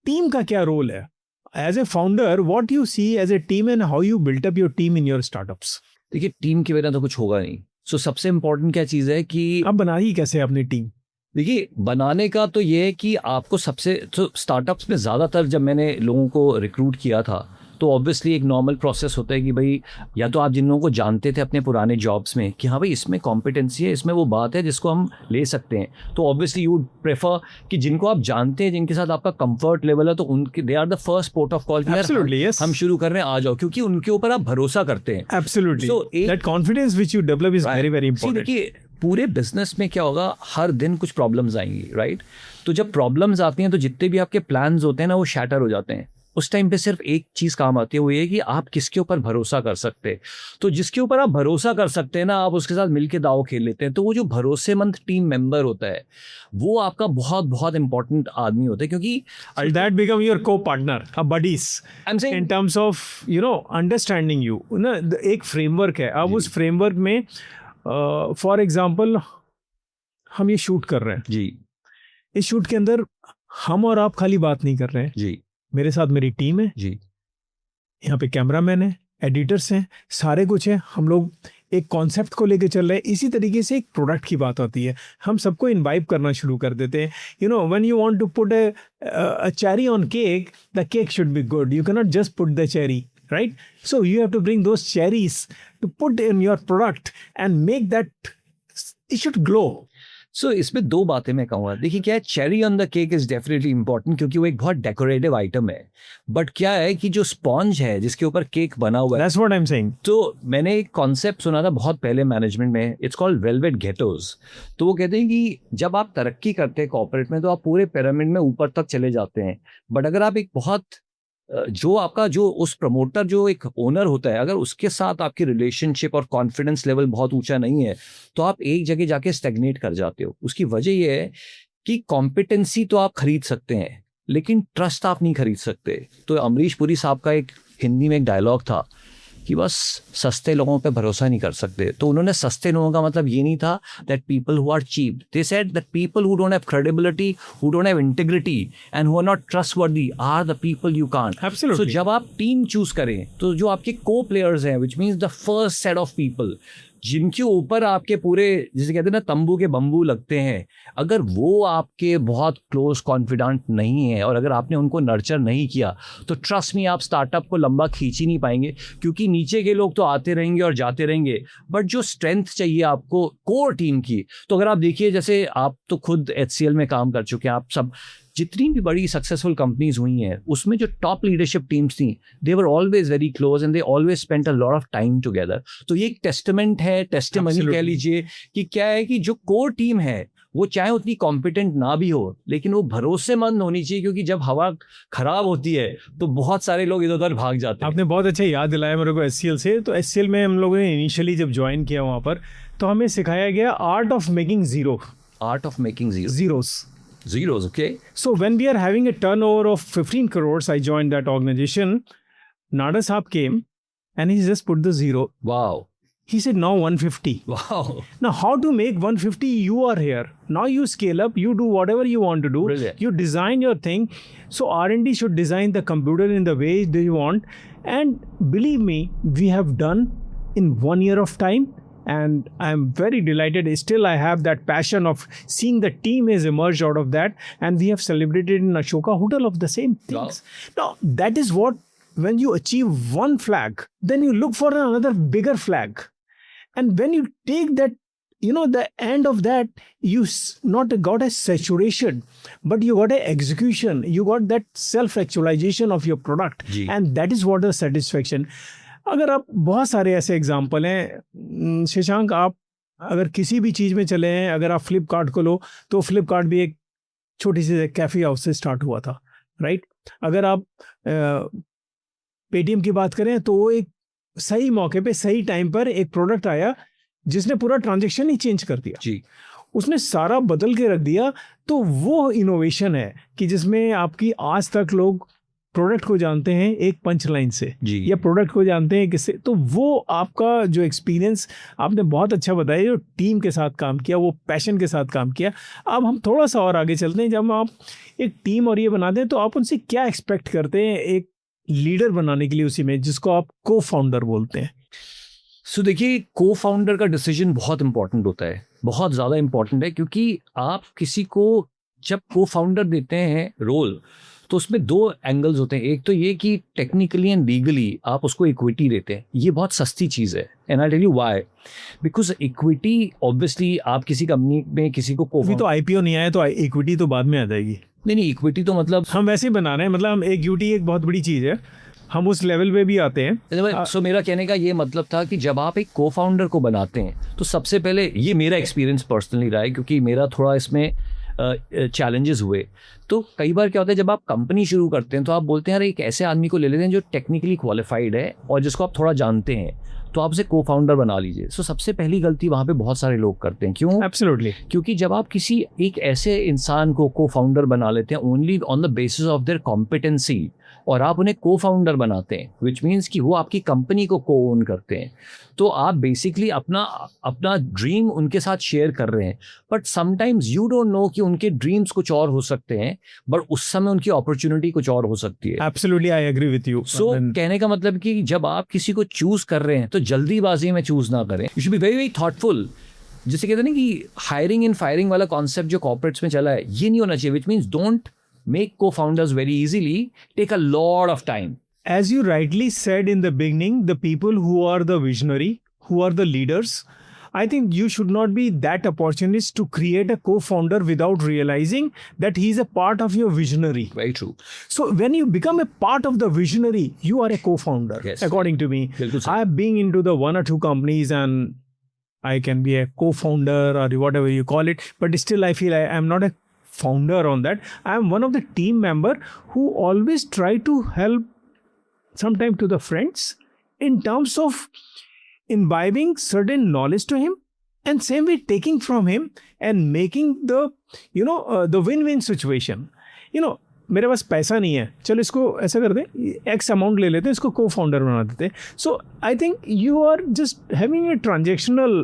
टीम का क्या रोल है. As a founder, what you see as a team and how you built up your team in your startups. देखिए, टीम के बिना तो कुछ होगा नहीं. सो सबसे इम्पोर्टेंट क्या चीज़ है कि आप बनाई कैसे अपनी टीम. देखिए, बनाने का तो ये है कि आपको सबसे तो स्टार्टअप्स में ज़्यादातर जब मैंने लोगों को रिक्रूट किया था तो ऑब्वियसली एक नॉर्मल प्रोसेस होता है कि भाई या तो आप जिन लोगों को जानते थे अपने पुराने जॉब्स में कि हाँ भाई इसमें कॉम्पिटेंसी है, इसमें वो बात है जिसको हम ले सकते हैं, तो ऑब्वियसली यू वुड प्रेफर कि जिनको आप जानते हैं, जिनके साथ आपका कंफर्ट लेवल है, तो उनके they are the first port of call. Absolutely, yes. हम शुरू कर रहे हैं, आ जाओ, क्योंकि उनके ऊपर आप भरोसा करते हैं. Absolutely. So, that confidence which you develop is very, very important. देखिए, पूरे बिजनेस में क्या होगा, हर दिन कुछ प्रॉब्लम्स आएंगी, राइट. तो जब प्रॉब्लम्स आती हैं तो जितने भी आपके प्लान्स होते हैं ना, वो शैटर हो जाते हैं. उस टाइम पे सिर्फ एक चीज़ काम आती है, वो ये कि आप किसके ऊपर भरोसा कर सकते हैं. तो जिसके ऊपर आप भरोसा कर सकते हैं ना, आप उसके साथ मिलके दाव खेल लेते हैं. तो वो जो भरोसेमंद टीम मेंबर होता है, वो आपका बहुत बहुत इंपॉर्टेंट आदमी होता है, क्योंकि that become your co-partner, buddies. I'm saying in terms of understanding you. ना एक फ्रेमवर्क है. अब उस फ्रेमवर्क में फॉर एग्जाम्पल हम ये शूट कर रहे हैं. जी. इस शूट के अंदर हम और आप खाली बात नहीं कर रहे हैं. जी. मेरे साथ मेरी टीम है. जी. यहाँ पे कैमरामैन है, एडिटर्स हैं, सारे कुछ है. हम लोग एक कॉन्सेप्ट को लेके चल रहे हैं. इसी तरीके से एक प्रोडक्ट की बात होती है. हम सबको इनवाइब करना शुरू कर देते हैं. When you want to put a cherry on cake, the cake should be good. You can not just put the cherry, right? So you have to bring those cherries to put in your product and make that it should glow. सो इसमें दो बातें मैं कहूँगा. देखिए, क्या है, cherry on the cake is definitely important क्योंकि वो एक बहुत डेकोरेटिव आइटम है. बट क्या है कि जो स्पॉन्ज है जिसके ऊपर केक बना हुआ है, That's what I'm saying. तो मैंने एक कॉन्सेप्ट सुना था बहुत पहले मैनेजमेंट में, इट्स कॉल्ड वेलवेट गेटोज. तो वो कहते हैं कि जब आप तरक्की करते हैं कॉर्पोरेट में तो आप पूरे पिरामिड में ऊपर तक चले जाते हैं. बट अगर आप एक बहुत जो उस प्रमोटर जो एक ओनर होता है, अगर उसके साथ आपकी रिलेशनशिप और कॉन्फिडेंस लेवल बहुत ऊंचा नहीं है, तो आप एक जगह जाके स्टैग्नेट कर जाते हो. उसकी वजह ये है कि कॉम्पिटेंसी तो आप खरीद सकते हैं, लेकिन ट्रस्ट आप नहीं खरीद सकते. तो अमरीश पुरी साहब का एक हिंदी में एक डायलॉग था कि बस सस्ते लोगों पे भरोसा नहीं कर सकते. तो उन्होंने सस्ते लोगों का मतलब ये नहीं था that people who are cheap. They said that people who don't have credibility, who don't have integrity and who are not trustworthy are the people you can't. Absolutely. सो जब आप टीम चूज करें तो जो आपके को प्लेयर्स हैं, which means the first set of people जिनके ऊपर आपके पूरे, जिसे कहते हैं ना, तंबू के बम्बू लगते हैं, अगर वो आपके बहुत क्लोज कॉन्फिडेंट नहीं है और अगर आपने उनको नर्चर नहीं किया, तो ट्रस्ट मी, आप स्टार्टअप को लंबा खींच ही नहीं पाएंगे. क्योंकि नीचे के लोग तो आते रहेंगे और जाते रहेंगे, बट जो स्ट्रेंथ चाहिए आपको कोर टीम की, तो अगर आप देखिए, जैसे आप तो खुद HCL में काम कर चुके हैं, आप सब जितनी भी बड़ी सक्सेसफुल कंपनीज हुई हैं उसमें जो टॉप लीडरशिप टीम्स थी, they were always very close and they always spent a lot of time together. तो ये एक टेस्टामेंट है, टेस्टिमनी कह लीजिए, कि क्या है कि जो कोर टीम है वो चाहे उतनी कॉम्पिटेंट ना भी हो, लेकिन वो भरोसेमंद होनी चाहिए, क्योंकि जब हवा खराब होती है तो बहुत सारे लोग इधर उधर भाग जाते हैं. आपने बहुत अच्छा याद दिलाया मेरे को HCL से. तो HCL में हम लोगों ने इनिशियली जब ज्वाइन किया वहाँ पर, तो हमें सिखाया गया art of making zero. Art of making zeros. Okay. So when we are having a turnover of 15 crores, I joined that organization. Nada Saab came and he just put the zero. Wow. He said, now 150. Wow. Now, how to make 150? You are here. Now you scale up. You do whatever you want to do. Brilliant. You design your thing. So R&D should design the computer in the way they want. And believe me, we have done in 1 year of time. And I'm very delighted. Still, I have that passion of seeing the team has emerged out of that. And we have celebrated in Ashoka Hotel of the same things. Wow. Now, that is what, when you achieve one flag, then you look for another bigger flag. And when you take that the end of that, you not got a saturation, but you got a execution, you got that self actualization of your product, जी. and that is what the satisfaction. अगर आप बहुत सारे ऐसे example हैं शशांक, आप अगर किसी भी चीज़ में चले हैं, अगर आप फ्लिपकार्ट को लो तो फ्लिपकार्ट भी एक छोटी सी कैफे हाउस से स्टार्ट हुआ था, राइट? अगर आप पेटीएम की बात करें तो वो एक सही मौके पे सही टाइम पर एक प्रोडक्ट आया जिसने पूरा ट्रांजेक्शन ही चेंज कर दिया जी. उसने सारा बदल के रख दिया. तो वो इनोवेशन है कि जिसमें आपकी आज तक लोग प्रोडक्ट को जानते हैं एक पंच लाइन से जी. या प्रोडक्ट को जानते हैं किससे. तो वो आपका जो एक्सपीरियंस आपने बहुत अच्छा बताया, जो टीम के साथ काम किया, वो पैशन के साथ काम किया. अब हम थोड़ा सा और आगे चलते हैं. जब आप एक टीम और ये बनाते हैं तो आप उनसे क्या एक्सपेक्ट करते हैं एक लीडर बनाने के लिए उसी में, जिसको आप को फाउंडर बोलते हैं? सो देखिए, को फाउंडर का डिसीजन बहुत इंपॉर्टेंट होता है, बहुत ज़्यादा इंपॉर्टेंट है, क्योंकि आप किसी को जब को फाउंडर देते हैं रोल तो उसमें दो एंगल्स होते हैं. एक तो ये कि टेक्निकली एंड लीगली आप उसको इक्विटी देते हैं. ये बहुत सस्ती चीज़ है, and I tell you why. Because equity obviously आप किसी कंपनी में किसी को अभी तो आईपीओ नहीं आया तो इक्विटी तो बाद में आ जाएगी. नहीं, इक्विटी तो मतलब हम वैसे ही बना रहे हैं, मतलब हम इक्विटी एक बहुत बड़ी चीज़ है, हम उस लेवल पे भी आते हैं. सो मेरा कहने का ये मतलब था कि जब आप एक को फाउंडर को बनाते हैं तो सबसे पहले, ये मेरा एक्सपीरियंस पर्सनली रहा है क्योंकि मेरा थोड़ा इसमें चैलेंजेस हुए. तो कई बार क्या होता है, जब आप कंपनी शुरू करते हैं तो आप बोलते हैं यार एक ऐसे आदमी को ले लेते हैं जो टेक्निकली क्वालिफाइड है और जिसको आप थोड़ा जानते हैं, तो आप उसे को फाउंडर बना लीजिए. सो सबसे पहली गलती वहाँ पे बहुत सारे लोग करते हैं. क्यों? एब्सोल्युटली. क्योंकि जब आप किसी एक ऐसे इंसान को को फाउंडर बना लेते हैं only on the basis of their competency, और आप उन्हें को फाउंडर बनाते हैं, विच मीन्स कि वो आपकी कंपनी को को ओन करते हैं, तो आप बेसिकली अपना ड्रीम उनके साथ शेयर कर रहे हैं. But sometimes you don't know कि उनके ड्रीम्स कुछ और हो सकते हैं, बट उस समय उनकी अपॉर्चुनिटी कुछ और हो सकती है. Absolutely, I agree with you. So कहने का मतलब कि जब आप किसी को चूज कर रहे हैं तो जल्दीबाजी में चूज ना करें. You should be very very thoughtful. जिसे कहते हैं ना कि हायरिंग एंड फायरिंग वाला कॉन्सेप्ट जो कॉर्पोरेट्स में चला है, ये नहीं होना चाहिए. Which means don't make co-founders very easily, take a lot of time. As you rightly said in the beginning, the people who are the visionary, who are the leaders, I think you should not be that opportunist to create a co-founder without realizing that he is a part of your visionary. Very true. So when you become a part of the visionary, you are a co-founder, Yes. according to me. I have been into the one or two companies and I can be a co-founder or whatever you call it, but still I feel I am not a founder on that. I am one of the team member who always try to help sometimes to the friends in terms of imbibing certain knowledge to him and same way taking from him and making the the win-win situation. मेरे पास पैसा नहीं है, चलो इसको ऐसा कर दें, x amount ले लेते हैं, इसको को फाउंडर बना देते हैं. So I think you are just having a transactional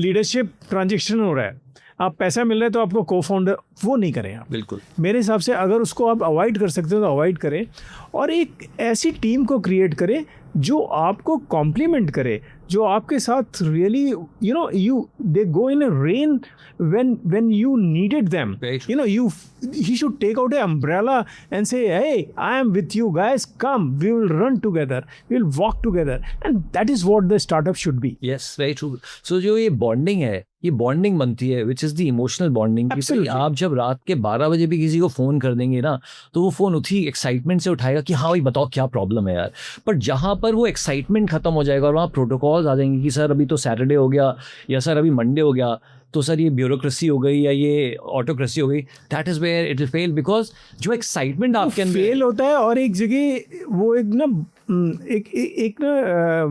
leadership. Transaction हो रहा है, आप पैसा मिल रहा है तो आपको को फाउंडर वो नहीं करें आप. बिल्कुल. मेरे हिसाब से अगर उसको आप अवॉइड कर सकते हो तो अवॉइड करें, और एक ऐसी टीम को क्रिएट करें जो आपको कॉम्प्लीमेंट करे, जो आपके साथ really they go in a rain when you needed them. He should take out an umbrella and say, hey, I am with you guys, come, we will run together, we will walk together, and that is what the startup should be. Yes, very true. So जो ये bonding है, ये bonding बनती है, विच is the emotional bonding. आप जब रात के 12 बजे भी किसी को फ़ोन कर देंगे ना, तो वो फ़ोन उठी एक्साइटमेंट से उठाएगा कि हाँ भाई बताओ क्या प्रॉब्लम है यार. पर जहाँ पर वो एक्साइटमेंट खत्म हो जाएगा और वहाँ प्रोटोकॉल्स आ जाएंगे कि सर अभी तो सैटरडे हो गया, या सर अभी मंडे हो गया, तो सर ये ब्यूरोक्रेसी हो गई या ये ऑटोक्रेसी हो गई, that is where it will fail. Because जो एक्साइटमेंट आपके अंदर फेल होता है और एक जगह वो एक ना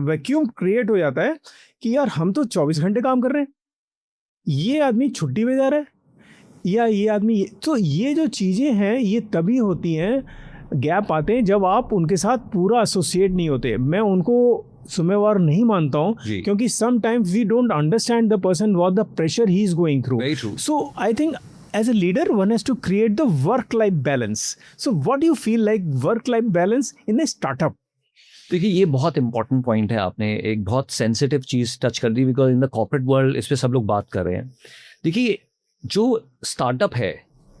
वैक्यूम क्रिएट हो जाता है कि यार हम तो 24 घंटे काम कर रहे हैं, ये आदमी छुट्टी में जा रहा है, या ये आदमी तो ये जो चीज़ें हैं ये तभी होती हैं, गैप आते हैं जब आप उनके साथ पूरा एसोसिएट नहीं होते. मैं उनको जिम्मेवार नहीं मानता हूँ, क्योंकि sometimes we don't understand the person what the pressure he is going through. So I think as a leader one has to create the work life balance. So what do you feel like work life balance in a startup? देखिए ये बहुत important point है, आपने एक बहुत sensitive चीज़ touch कर दी, because in the corporate world इस पर सब लोग बात कर रहे हैं. देखिए जो स्टार्टअप है,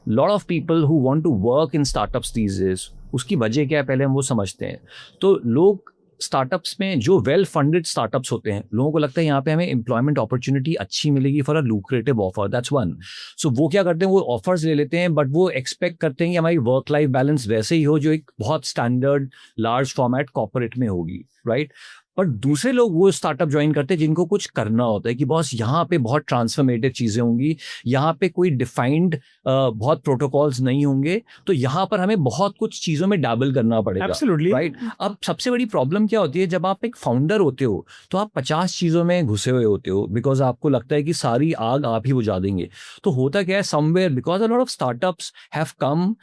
lot of people who want to work in startups these days, उसकी वजह क्या है पहले हम वो समझते हैं. तो लोग स्टार्टअप्स में जो वेल फंडेड स्टार्टअप्स होते हैं, लोगों को लगता है यहाँ पे हमें एम्प्लॉयमेंट अपॉर्चुनिटी अच्छी मिलेगी for a lucrative offer, that's one. So वो क्या करते हैं, वो ऑफर्स ले लेते हैं, बट वो एक्सपेक्ट करते हैं कि हमारी वर्क लाइफ बैलेंस वैसे ही हो जो एक बहुत स्टैंडर्ड लार्ज फॉर्मेट कॉर्पोरेट में होगी, राइट. पर दूसरे लोग वो स्टार्टअप ज्वाइन करते हैं जिनको कुछ करना होता है कि बॉस यहाँ पे बहुत ट्रांसफॉर्मेटिव चीज़ें होंगी, यहाँ पे कोई डिफाइंड बहुत प्रोटोकॉल्स नहीं होंगे, तो यहाँ पर हमें बहुत कुछ चीज़ों में डैबल करना पड़ेगा. Absolutely. राइट. अब सबसे बड़ी प्रॉब्लम क्या होती है, जब आप एक फाउंडर होते हो तो आप 50 चीज़ों में घुसे हुए होते हो, बिकॉज आपको लगता है कि सारी आग आप ही बुझा देंगे. तो होता क्या है, somewhere because a lot of startups have come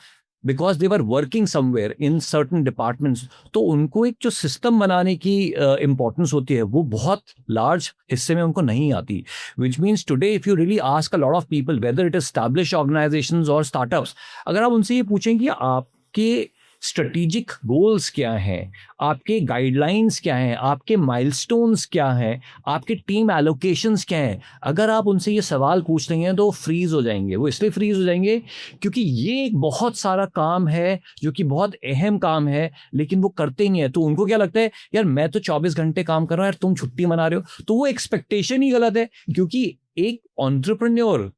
because they were working somewhere in certain departments, तो उनको एक जो सिस्टम बनाने की इम्पोर्टेंस होती है वो बहुत लार्ज हिस्से में उनको नहीं आती. Which means today if you really ask a lot of people whether it is established organisations और स्टार्टअप्स, अगर आप उनसे ये पूछें कि आपके स्ट्रेटेजिक गोल्स क्या हैं, आपके गाइडलाइंस क्या हैं, आपके माइलस्टोन्स क्या हैं, आपके टीम एलोकेशंस क्या हैं, अगर आप उनसे ये सवाल पूछ लेंगे तो फ्रीज हो जाएंगे. वो इसलिए फ्रीज हो जाएंगे क्योंकि ये एक बहुत सारा काम है जो कि बहुत अहम काम है, लेकिन वो करते नहीं है. तो उनको क्या लगता है, यार मैं तो 24 घंटे काम कर रहा हूँ, यार तुम छुट्टी मना रहे हो. तो वो एक्सपेक्टेशन ही गलत है, क्योंकि एक एंटरप्रेन्योर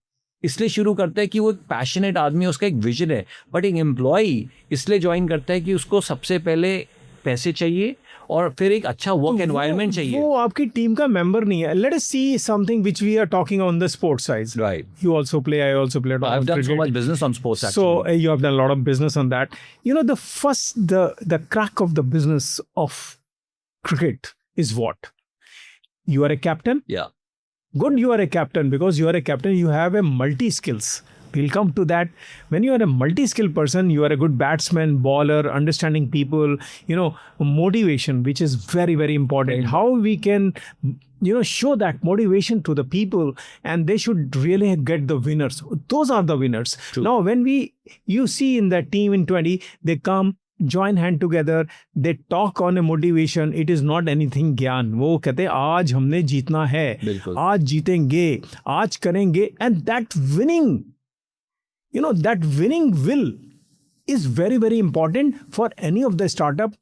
इसलिए शुरू करता है कि वो एक पैशनेट आदमी है, उसका एक विजन है. बट एक एम्प्लॉय इसलिए ज्वाइन करता है कि उसको सबसे पहले पैसे चाहिए और फिर एक अच्छा वर्क एनवायरनमेंट चाहिए. वो आपकी टीम का मेंबर नहीं है. Let us see something which we are talking on the sports side. Right. You also play, I also play. I've done so much business on sports actually. So you have done a lot of business on that. You know, the crack of the business of cricket is what? You are a captain. Yeah. Good, you are a captain, because you are a captain, you have a multi-skills. We'll come to that. When you are a multi-skill person, you are a good batsman, bowler, understanding people, motivation, which is very, very important. Right. How we can, show that motivation to the people, and they should really get the winners. Those are the winners. True. Now, when you see in the team in 20, they come, join hand together, they talk on a motivation. It is not anything ज्ञान. वो कहते हैं आज हमने जीतना है, आज जीतेंगे, आज करेंगे, and that winning, that winning will is very, very important for any of the startup.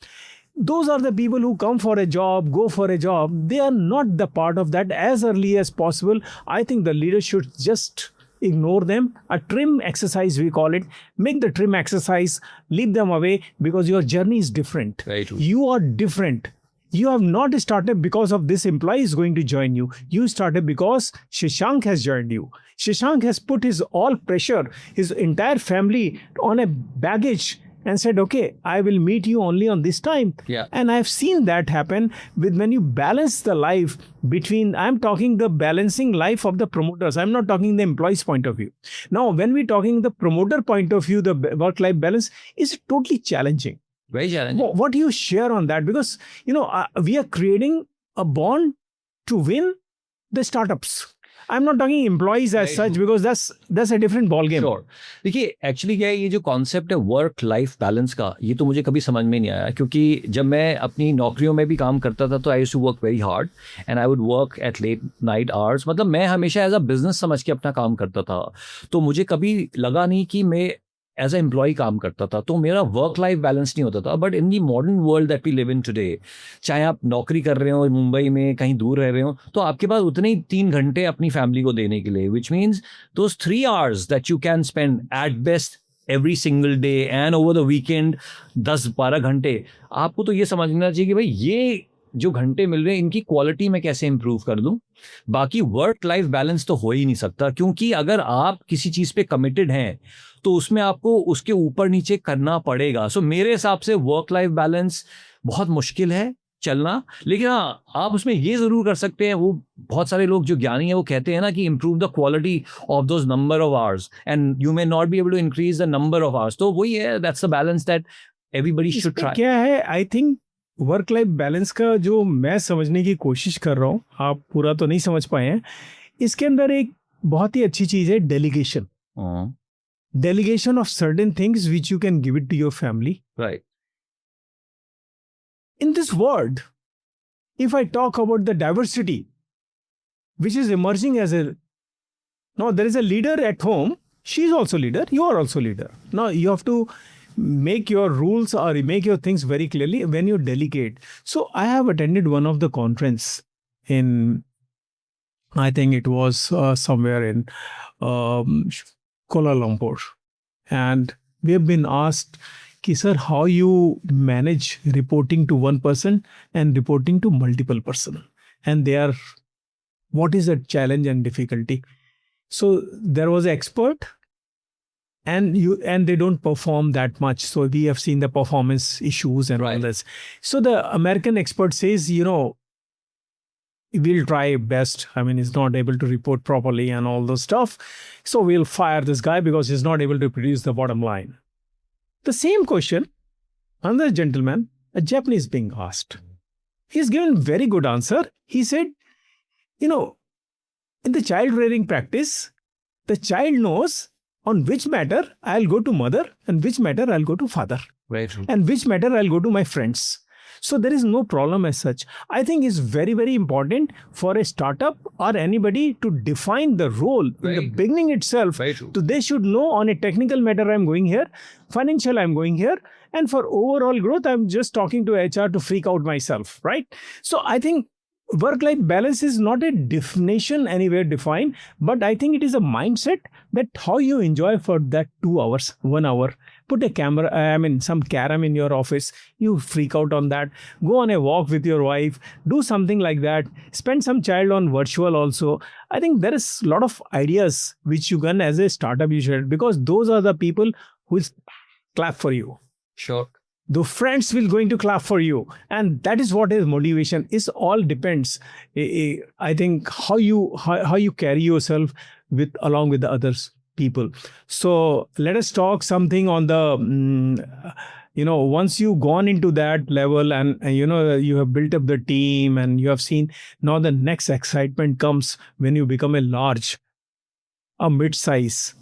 Those are the people who come for a job, go for a job. They are not the part of that as early as possible. I think the leader should just ignore them. A trim exercise, we call it. Make the trim exercise, leave them away, because your journey is different. Very true. You are different. You have not started because of this employee is going to join you. You started because Shashank has joined you. Shashank has put his all pressure, his entire family on a baggage, and said, okay, I will meet you only on this time. Yeah. And I've seen that happen with when you balance the life between, I'm talking the balancing life of the promoters. I'm not talking the employee's point of view. Now, when we're talking the promoter point of view, the work-life balance is totally challenging. Very challenging. What do you share on that? Because, we are creating a bond to win the startups. I'm not talking employees as such, because that's a different ball game. Sure. देखिए actually क्या है, ये जो concept है work life balance का, ये तो मुझे कभी समझ में नहीं आया, क्योंकि जब मैं अपनी नौकरियों में भी काम करता था तो I used to work very hard and I would work at late night hours. मतलब मैं हमेशा एज अ बिजनेस समझ के अपना काम करता था, तो मुझे कभी लगा नहीं कि मैं एज अ एम्प्लॉय काम करता था, तो मेरा वर्क लाइफ बैलेंस नहीं होता था. But in the modern world that we live in today, चाहे आप नौकरी कर रहे हो मुंबई में, कहीं दूर रह रहे हो, तो आपके पास उतने ही 3 घंटे अपनी फैमिली को देने के लिए, which means those 3 hours that you can spend at best every single day and over the weekend 10-12 घंटे, आपको तो ये समझना चाहिए कि भाई ये जो घंटे मिल रहे हैं इनकी क्वालिटी मैं कैसे इंप्रूव कर दूं. बाकी वर्क लाइफ बैलेंस तो हो ही नहीं सकता, क्योंकि अगर आप किसी चीज़ पे कमिटेड हैं तो उसमें आपको उसके ऊपर नीचे करना पड़ेगा. सो मेरे हिसाब से वर्क लाइफ बैलेंस बहुत मुश्किल है चलना, लेकिन हाँ आप उसमें ये ज़रूर कर सकते हैं. वो बहुत सारे लोग जो ज्ञानी हैं वो कहते हैं ना कि improve the quality of those number of hours and you may not be able to increase the number of hours. तो वही है, that's the balance that everybody should try. क्या है, I think work life balance का जो मैं समझने की कोशिश कर रहा हूँ, आप पूरा तो नहीं समझ पाए हैं, इसके अंदर एक बहुत ही अच्छी चीज़ है delegation. Delegation of certain things which you can give it to your family. Right. In this world, if I talk about the diversity which is emerging now there is a leader at home, she is also leader, you are also leader. Now you have to make your rules or make your things very clearly when you delegate. So I have attended one of the conference in, I think it was somewhere in Kuala Lumpur, and we have been asked, "Ki sir, how you manage reporting to one person and reporting to multiple person, and they are, what is the challenge and difficulty?" So there was an expert, and they don't perform that much. So we have seen the performance issues and all this. So the American expert says, we'll try best. I mean, he's not able to report properly and all those stuff. So we'll fire this guy because he's not able to produce the bottom line. The same question, another gentleman, a Japanese, being asked. He's given very good answer. He said, in the child rearing practice, the child knows on which matter I'll go to mother and which matter I'll go to father. Very true. And which matter I'll go to my friends. So there is no problem as such. I think it's very, very important for a startup or anybody to define the role in the beginning itself. Very true. So they should know on a technical matter I'm going here, financial I'm going here, and for overall growth I'm just talking to HR to freak out myself, right? So I think work-life balance is not a definition anywhere defined, but I think it is a mindset that how you enjoy for that 2 hours, 1 hour. Put a camera, some carom in your office, you freak out on that. Go on a walk with your wife, do something like that. Spend some child on virtual also. I think there is a lot of ideas which you can, as a startup, you should, because those are the people who will clap for you. Sure. The friends will going to clap for you, and that is what is motivation. It all depends. I think how you carry yourself along with the others people. So let us talk something on the once you gone into that level and you have built up the team and you have seen, now the next excitement comes when you become a mid-size.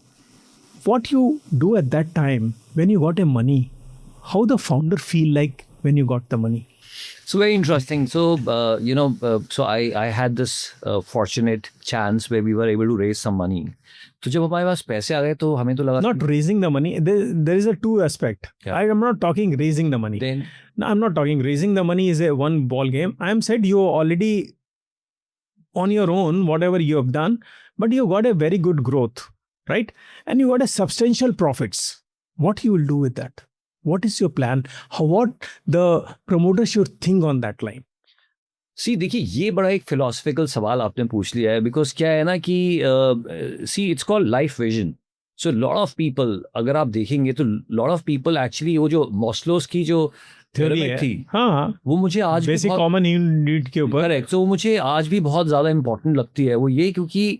What you do at that time when you got a money? How the founder feel like when you got the money? So very interesting. So, so I had this fortunate chance where we were able to raise some money. तो जब हमारे पास पैसे आ गए तो हमें तो लगा not raising the money. There is a two aspect. Yeah. I am not talking raising the money. Then No, I'm not talking raising the money is a one ball game. I am said you already on your own whatever you have done, but you got a very good growth, right? And you got a substantial profits. What you will do with that? What is your plan? What the promoter should think on that line? सी देखिए ये बड़ा एक philosophical सवाल आपने पूछ लिया है because क्या है ना कि see it's called life vision so lot of people अगर आप देखेंगे तो लॉट ऑफ पीपल एक्चुअली वो जो मॉस्लोस की जो थ्योरी थी हाँ वो मुझे आज बेसिक कॉमन नीड के ऊपर करेक्ट तो वो मुझे आज भी बहुत ज़्यादा इंपॉर्टेंट लगती है वो ये क्योंकि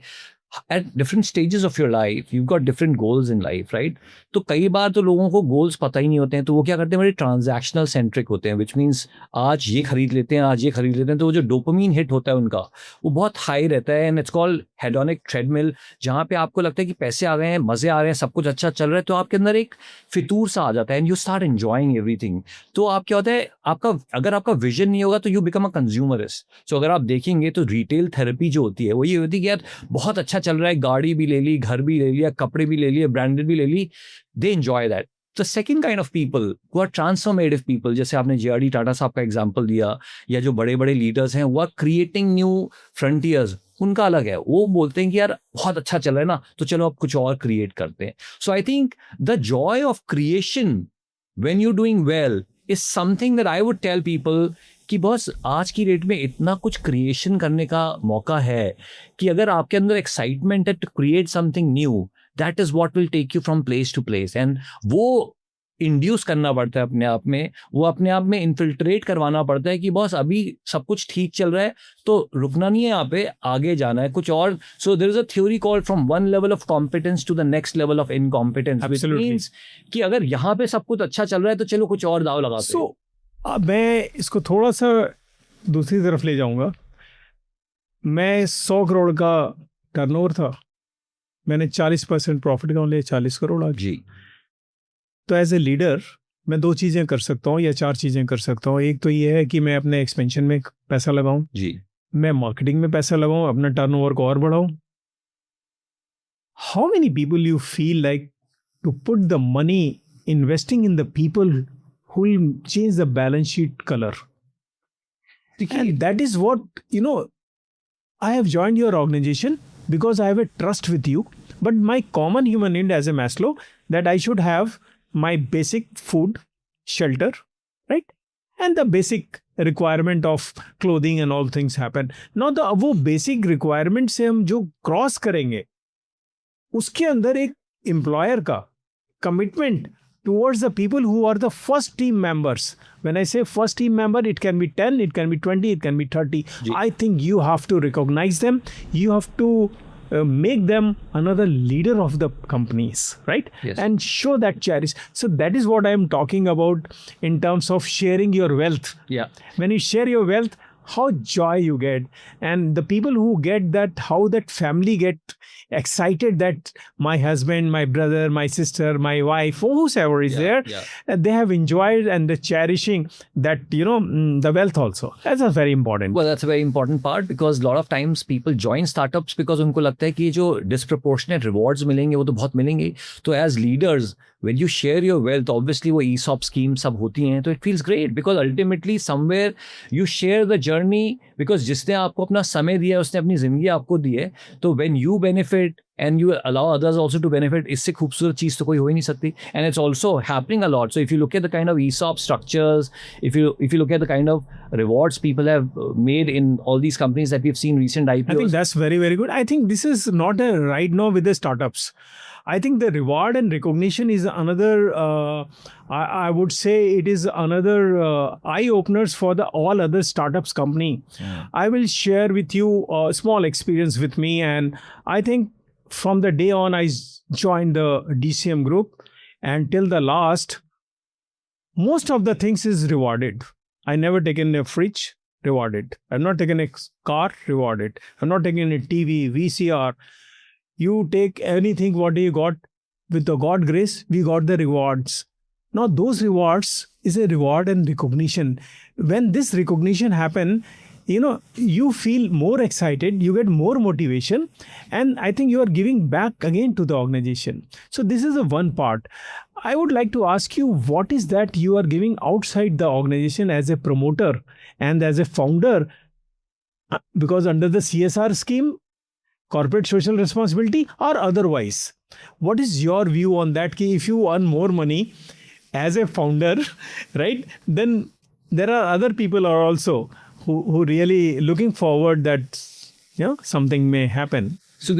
at different stages of your life you've got different goals in life right तो कई बार तो लोगों को goals पता ही नहीं होते हैं तो वो क्या करते हैं बड़े ट्रांजैक्शनल सेंट्रिक होते हैं which means आज ये खरीद लेते हैं आज ये खरीद लेते हैं तो वो जो डोपामीन हिट होता है उनका वो बहुत हाई रहता है and it's called hedonic treadmill जहाँ पे आपको लगता है कि पैसे आ गए हैं मजे आ रहे हैं सब कुछ अच्छा चल रहा है तो आपके अंदर एक फितूर सा आ जाता है and you start enjoying everything तो आप क्या होता है आपका अगर आपका विजन नहीं होगा तो यू बिकम अ कंज्यूमरिस्ट सो अगर आप देखेंगे तो रिटेल थेरेपी जो होती है वो ये होती है कि यार बहुत अच्छा चल रहा है गाड़ी भी ले ली घर भी ले लिया कपड़े भी ले लिए ब्रांडेड भी ले ली दे enjoy that The second kind of people who are transformative people, जैसे आपने JRD टाटा साहब का एग्जाम्पल दिया या जो बड़े बड़े लीडर्स हैं वो आर क्रिएटिंग न्यू फ्रंटियर्स उनका अलग है वो बोलते हैं कि यार बहुत अच्छा चल रहा है ना तो चलो अब कुछ और क्रिएट करते हैं so I think the joy of creation when you doing well is something that I would tell people कि बॉस आज की डेट में इतना कुछ क्रिएशन करने का मौका है कि अगर आपके अंदर एक्साइटमेंट है to create something new that is what will take you from place to place and वो इंड्यूस करना पड़ता है अपने आप में वो अपने आप में इन्फिल्ट्रेट करवाना पड़ता है कि बॉस अभी सब कुछ ठीक चल रहा है तो रुकना नहीं है यहाँ पे आगे जाना है कुछ और so there is a theory called from one level of competence to the next level of incompetence which means कि अगर यहाँ पे सब कुछ अच्छा चल रहा है तो चलो कुछ और दाव लगाते हैं अब मैं इसको थोड़ा सा दूसरी तरफ ले जाऊंगा मैं 100 करोड़ का टर्नओवर था मैंने 40% प्रॉफिट का लिया 40 करोड़ जी तो एज ए लीडर मैं 2 चीज़ें कर सकता हूँ या 4 चीज़ें कर सकता हूँ एक तो ये है कि मैं अपने एक्सपेंशन में पैसा लगाऊं जी मैं मार्केटिंग में पैसा लगाऊं अपना टर्नओवर को और बढ़ाऊं how many people you feel like to put the money investing in the people who will change the balance sheet color. And that is what, I have joined your organization because I have a trust with you. But my common human need as a Maslow, that I should have my basic food, shelter, right? And the basic requirement of clothing and all things happen. Now वो basic requirement से हम जो cross करेंगे, उसके अंदर एक employer का commitment towards the people who are the first team members. When I say first team member, it can be 10, it can be 20, it can be 30. I think you have to recognize them. You have to make them another leader of the companies, right? Yes. And show that cherish. So that is what I am talking about in terms of sharing your wealth. Yeah. When you share your wealth, how joy you get, and the people who get that, how that family get excited that my husband, my brother, my sister, my wife, whosoever is there, they have enjoyed and they're cherishing that, the wealth also. That's a very important. Well, that's a very important part, because a lot of times people join startups because उनको लगता है कि जो disproportionate rewards मिलेंगे वो तो बहुत मिलेंगे. तो as leaders, when you share your wealth, obviously वो ESOP schemes सब होती हैं, तो it feels great, because ultimately somewhere you share the journey, because जिसने आपको अपना समय दिया है, उसने अपनी जिंदगी आपको दी है, तो when you benefit and you allow others also to benefit, इससे खूबसूरत चीज़ तो कोई हो ही नहीं सकती. And it's also happening a lot. So if you look at the kind of ESOP structures, if you look at the kind of rewards people have made in all these companies that we've seen recent IPOs. I think that's very, very good. I think this is not a right now with the startups. I think the reward and recognition is another, I would say it is another eye-openers for the all other startups company. Yeah. I will share with you a small experience with me, and I think from the day on I joined the DCM group, and till the last, most of the things is rewarded. I never taken a fridge, rewarded. I've not taken a car, rewarded. I've not taken a TV, VCR. You take anything what you got, with the God grace, we got the rewards. Now those rewards is a reward and recognition. When this recognition happen, you feel more excited, you get more motivation, and I think you are giving back again to the organization. So this is the one part. I would like to ask you, what is that you are giving outside the organization as a promoter and as a founder? Because under the CSR scheme, corporate social responsibility or otherwise, what is your view on that? If you earn more money as a founder, right, then there are other people are also who really looking forward that something may happen. So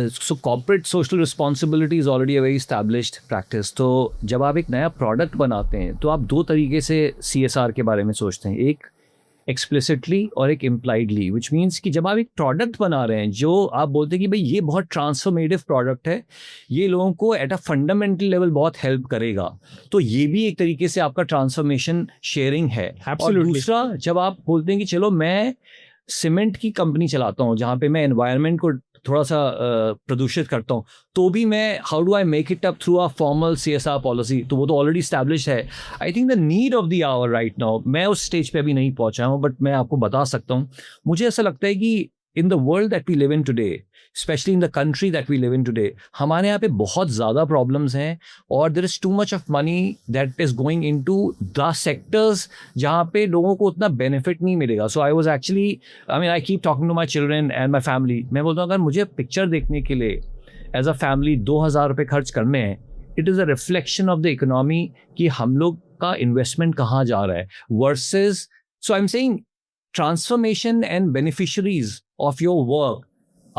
so corporate social responsibility is already a very established practice. तो जब आप एक नया product बनाते हैं तो आप दो तरीके से CSR के बारे में सोचते हैं, एक एक्सप्लिसिटली और एक इम्प्लाइडली, विच मीन्स कि जब आप एक प्रोडक्ट बना रहे हैं जो आप बोलते हैं कि भाई ये बहुत ट्रांसफॉर्मेटिव प्रोडक्ट है, ये लोगों को एट अ फंडामेंटल लेवल बहुत हेल्प करेगा, तो ये भी एक तरीके से आपका ट्रांसफॉर्मेशन शेयरिंग है. और दूसरा, जब आप बोलते हैं कि चलो मैं सीमेंट की कंपनी चलाता हूँ जहाँ पे मैं एनवायरनमेंट को थोड़ा सा प्रदूषित करता हूँ, तो भी मैं how do I make it up through a formal CSR policy, तो वो तो ऑलरेडी स्टैब्लिश है. I think the need of the hour right now, मैं उस स्टेज पे अभी नहीं पहुंचा हूँ, बट मैं आपको बता सकता हूँ, मुझे ऐसा लगता है कि in the world that we live in today, specially in the country that we live in today, हमारे यहाँ पे बहुत ज़्यादा प्रॉब्लम्स हैं, और there is too much of money that is going into the sectors जहाँ पे लोगों को उतना बेनिफिट नहीं मिलेगा. So I was actually, I keep talking to my children and my family. मैं बोलता हूँ अगर मुझे पिक्चर देखने के लिए एज अ फैमिली 2000 रुपये खर्च करने हैं, it is a reflection of the economy कि हम लोग का इन्वेस्टमेंट कहाँ जा रहा है versus. So I am saying transformation and beneficiaries of your work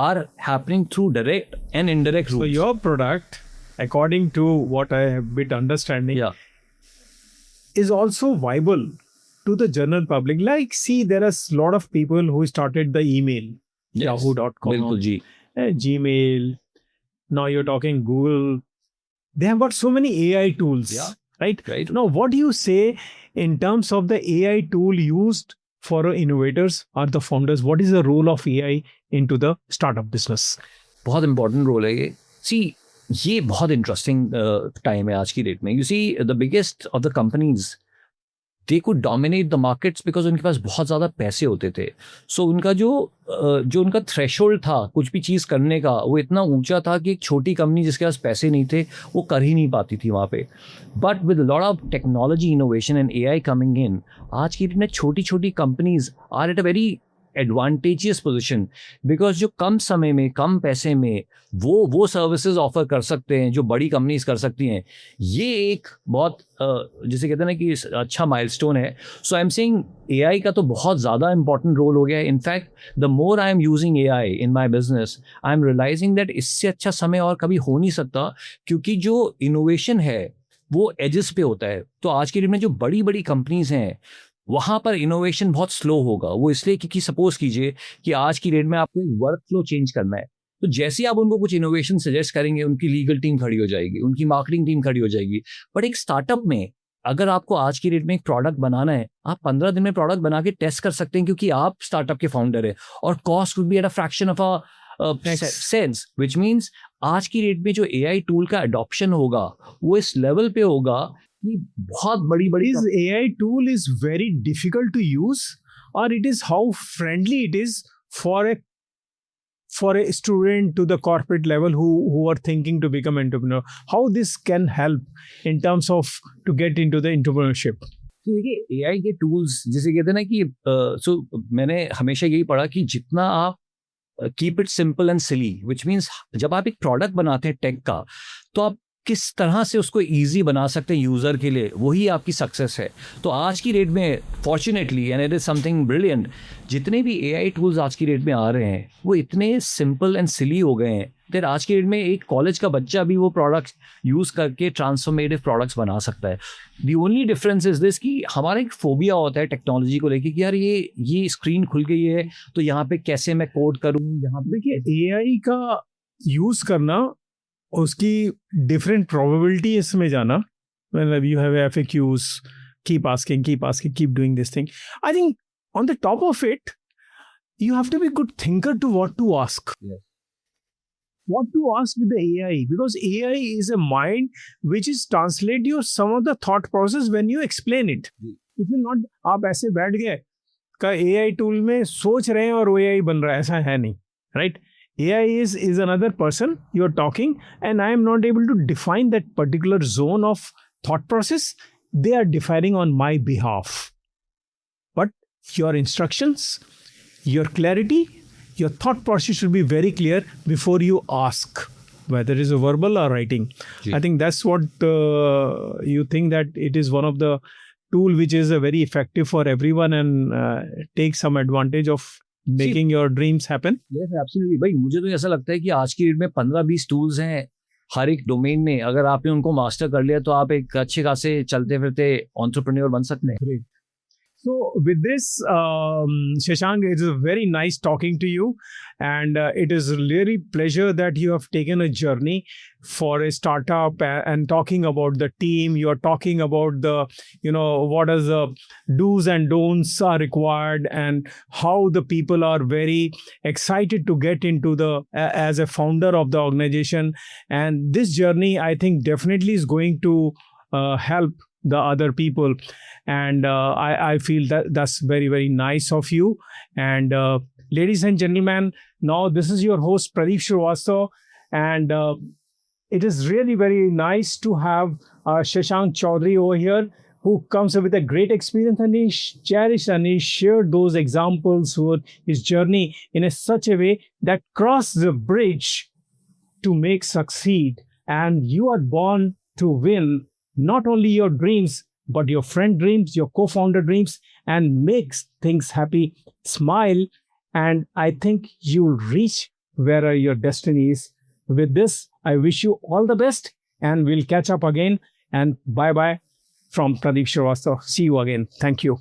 are happening through direct and indirect routes. So your product, according to what I have bit understanding, is also viable to the general public. Like, see, there are a lot of people who started the email, yahoo.com, Gmail. Now you're talking Google. They have got so many AI tools, right? Now, what do you say in terms of the AI tool used for innovators or the founders? What is the role of AI into the startup business? बहुत important role है ये. See, ये बहुत interesting time है आज की date में. You see, the biggest of the companies they could dominate the markets because उनके पास बहुत ज़्यादा पैसे होते थे. So उनका जो उनका थ्रेशोल्ड था कुछ भी चीज़ करने का, वो इतना ऊंचा था कि एक छोटी कंपनी जिसके पास पैसे नहीं थे वो कर ही नहीं पाती थी वहाँ पे. But with lot of technology innovation and AI coming in, आज की डेट में छोटी छोटी companies are at a very advantageous position, because जो कम समय में कम पैसे में वो सर्विसेज ऑफर कर सकते हैं जो बड़ी कंपनीज कर सकती हैं. ये एक बहुत जिसे कहते हैं ना कि अच्छा माइलस्टोन है. सो आई एम सेइंग AI का तो बहुत ज़्यादा इंपॉर्टेंट रोल हो गया है. In fact the more I am using AI in my business, I am realising that इससे अच्छा समय और कभी हो नहीं सकता, क्योंकि जो इनोवेशन है वो एजेस पे होता है. तो आज की डेट में जो बड़ी बड़ी कंपनीज हैं वहाँ पर इनोवेशन बहुत स्लो होगा. वो इसलिए क्योंकि सपोज कीजिए कि आज की डेट में आपको एक वर्क फ्लो चेंज करना है, तो जैसे आप उनको कुछ इनोवेशन सजेस्ट करेंगे, उनकी लीगल टीम खड़ी हो जाएगी, उनकी मार्केटिंग टीम खड़ी हो जाएगी. बट एक स्टार्टअप में अगर आपको आज की डेट में एक प्रोडक्ट बनाना है, आप 15 दिन में प्रोडक्ट बना के टेस्ट कर सकते हैं, क्योंकि आप स्टार्टअप के फाउंडर है, और cost would be at a fraction of a sense, which means आज की डेट में जो AI टूल का अडॉप्शन होगा वो इस लेवल पे होगा कि बहुत बड़ी बड़ी Is AI tool is very difficult to use, or it is how friendly it is for a student to the corporate level who are thinking to become entrepreneur? How this can help in terms of to get into the entrepreneurship? तो देखिए AI के tools जिसे कहते हैं ना कि मैंने हमेशा यही पढ़ा कि जितना आप keep it simple and silly, which means जब आप एक प्रोडक्ट बनाते हैं टेक का, तो आप किस तरह से उसको इजी बना सकते हैं यूज़र के लिए, वही आपकी सक्सेस है. तो आज की डेट में fortunately and it is something brilliant, जितने भी AI टूल्स आज की डेट में आ रहे हैं वो इतने सिंपल एंड सिली हो गए हैं दैट आज की डेट में एक कॉलेज का बच्चा भी वो प्रोडक्ट्स यूज़ करके ट्रांसफॉर्मेटिव प्रोडक्ट्स बना सकता है. The only difference is this कि हमारा एक फोबिया होता है टेक्नोलॉजी को लेके कि यार ये स्क्रीन खुल गई है तो यहाँ पे कैसे मैं कोड करूँ. यहाँ पे देखिए AI का यूज़ करना, उसकी डिफरेंट प्रोबेबिलिटी इसमें जाना, मतलब you have FAQs, keep asking, keep doing this thing. I think on the top of it, you have to be good thinker to what to ask. Yes. What to ask with the AI, because AI is a mind which is translate your some of the thought process when you explain it. If you not, आप ऐसे बैठ गए का AI tool में सोच रहे हैं और वो AI बन रहा है, ऐसा है नहीं, right? AI is another person you're talking, and I am not able to define that particular zone of thought process. They are defining on my behalf. But your instructions, your clarity, your thought process should be very clear before you ask, whether it is a verbal or writing. Gee. I think that's what you think, that it is one of the tool which is very effective for everyone and take some advantage of making your dreams happen. Yes, absolutely. भाई मुझे तो ऐसा लगता है कि आज की date में 15-20 टूल्स हैं हर एक डोमेन में. अगर आपने उनको मास्टर कर लिया तो आप एक अच्छे खासे चलते फिरते एंटरप्रेन्योर बन सकते हैं. Great. So with this, Shashank, it is very nice talking to you, and it is really pleasure that you have taken a journey for a startup and talking about the team. You are talking about the, what is the do's and don'ts are required, and how the people are very excited to get into the as a founder of the organization. And this journey, I think, definitely is going to help the other people, and I feel that that's very, very nice of you. And ladies and gentlemen, now this is your host Pradeep Shrivastava, and it is really very nice to have Shashank Chaudhary over here, who comes with a great experience, and he cherished and he shared those examples for his journey in such a way that cross the bridge to make succeed. And you are born to win not only your dreams, but your friend dreams, your co-founder dreams, and makes things happy. Smile, and I think you'll reach where your destiny is. With this, I wish you all the best, and we'll catch up again. And bye-bye from Pradeep Shrivastava. See you again. Thank you.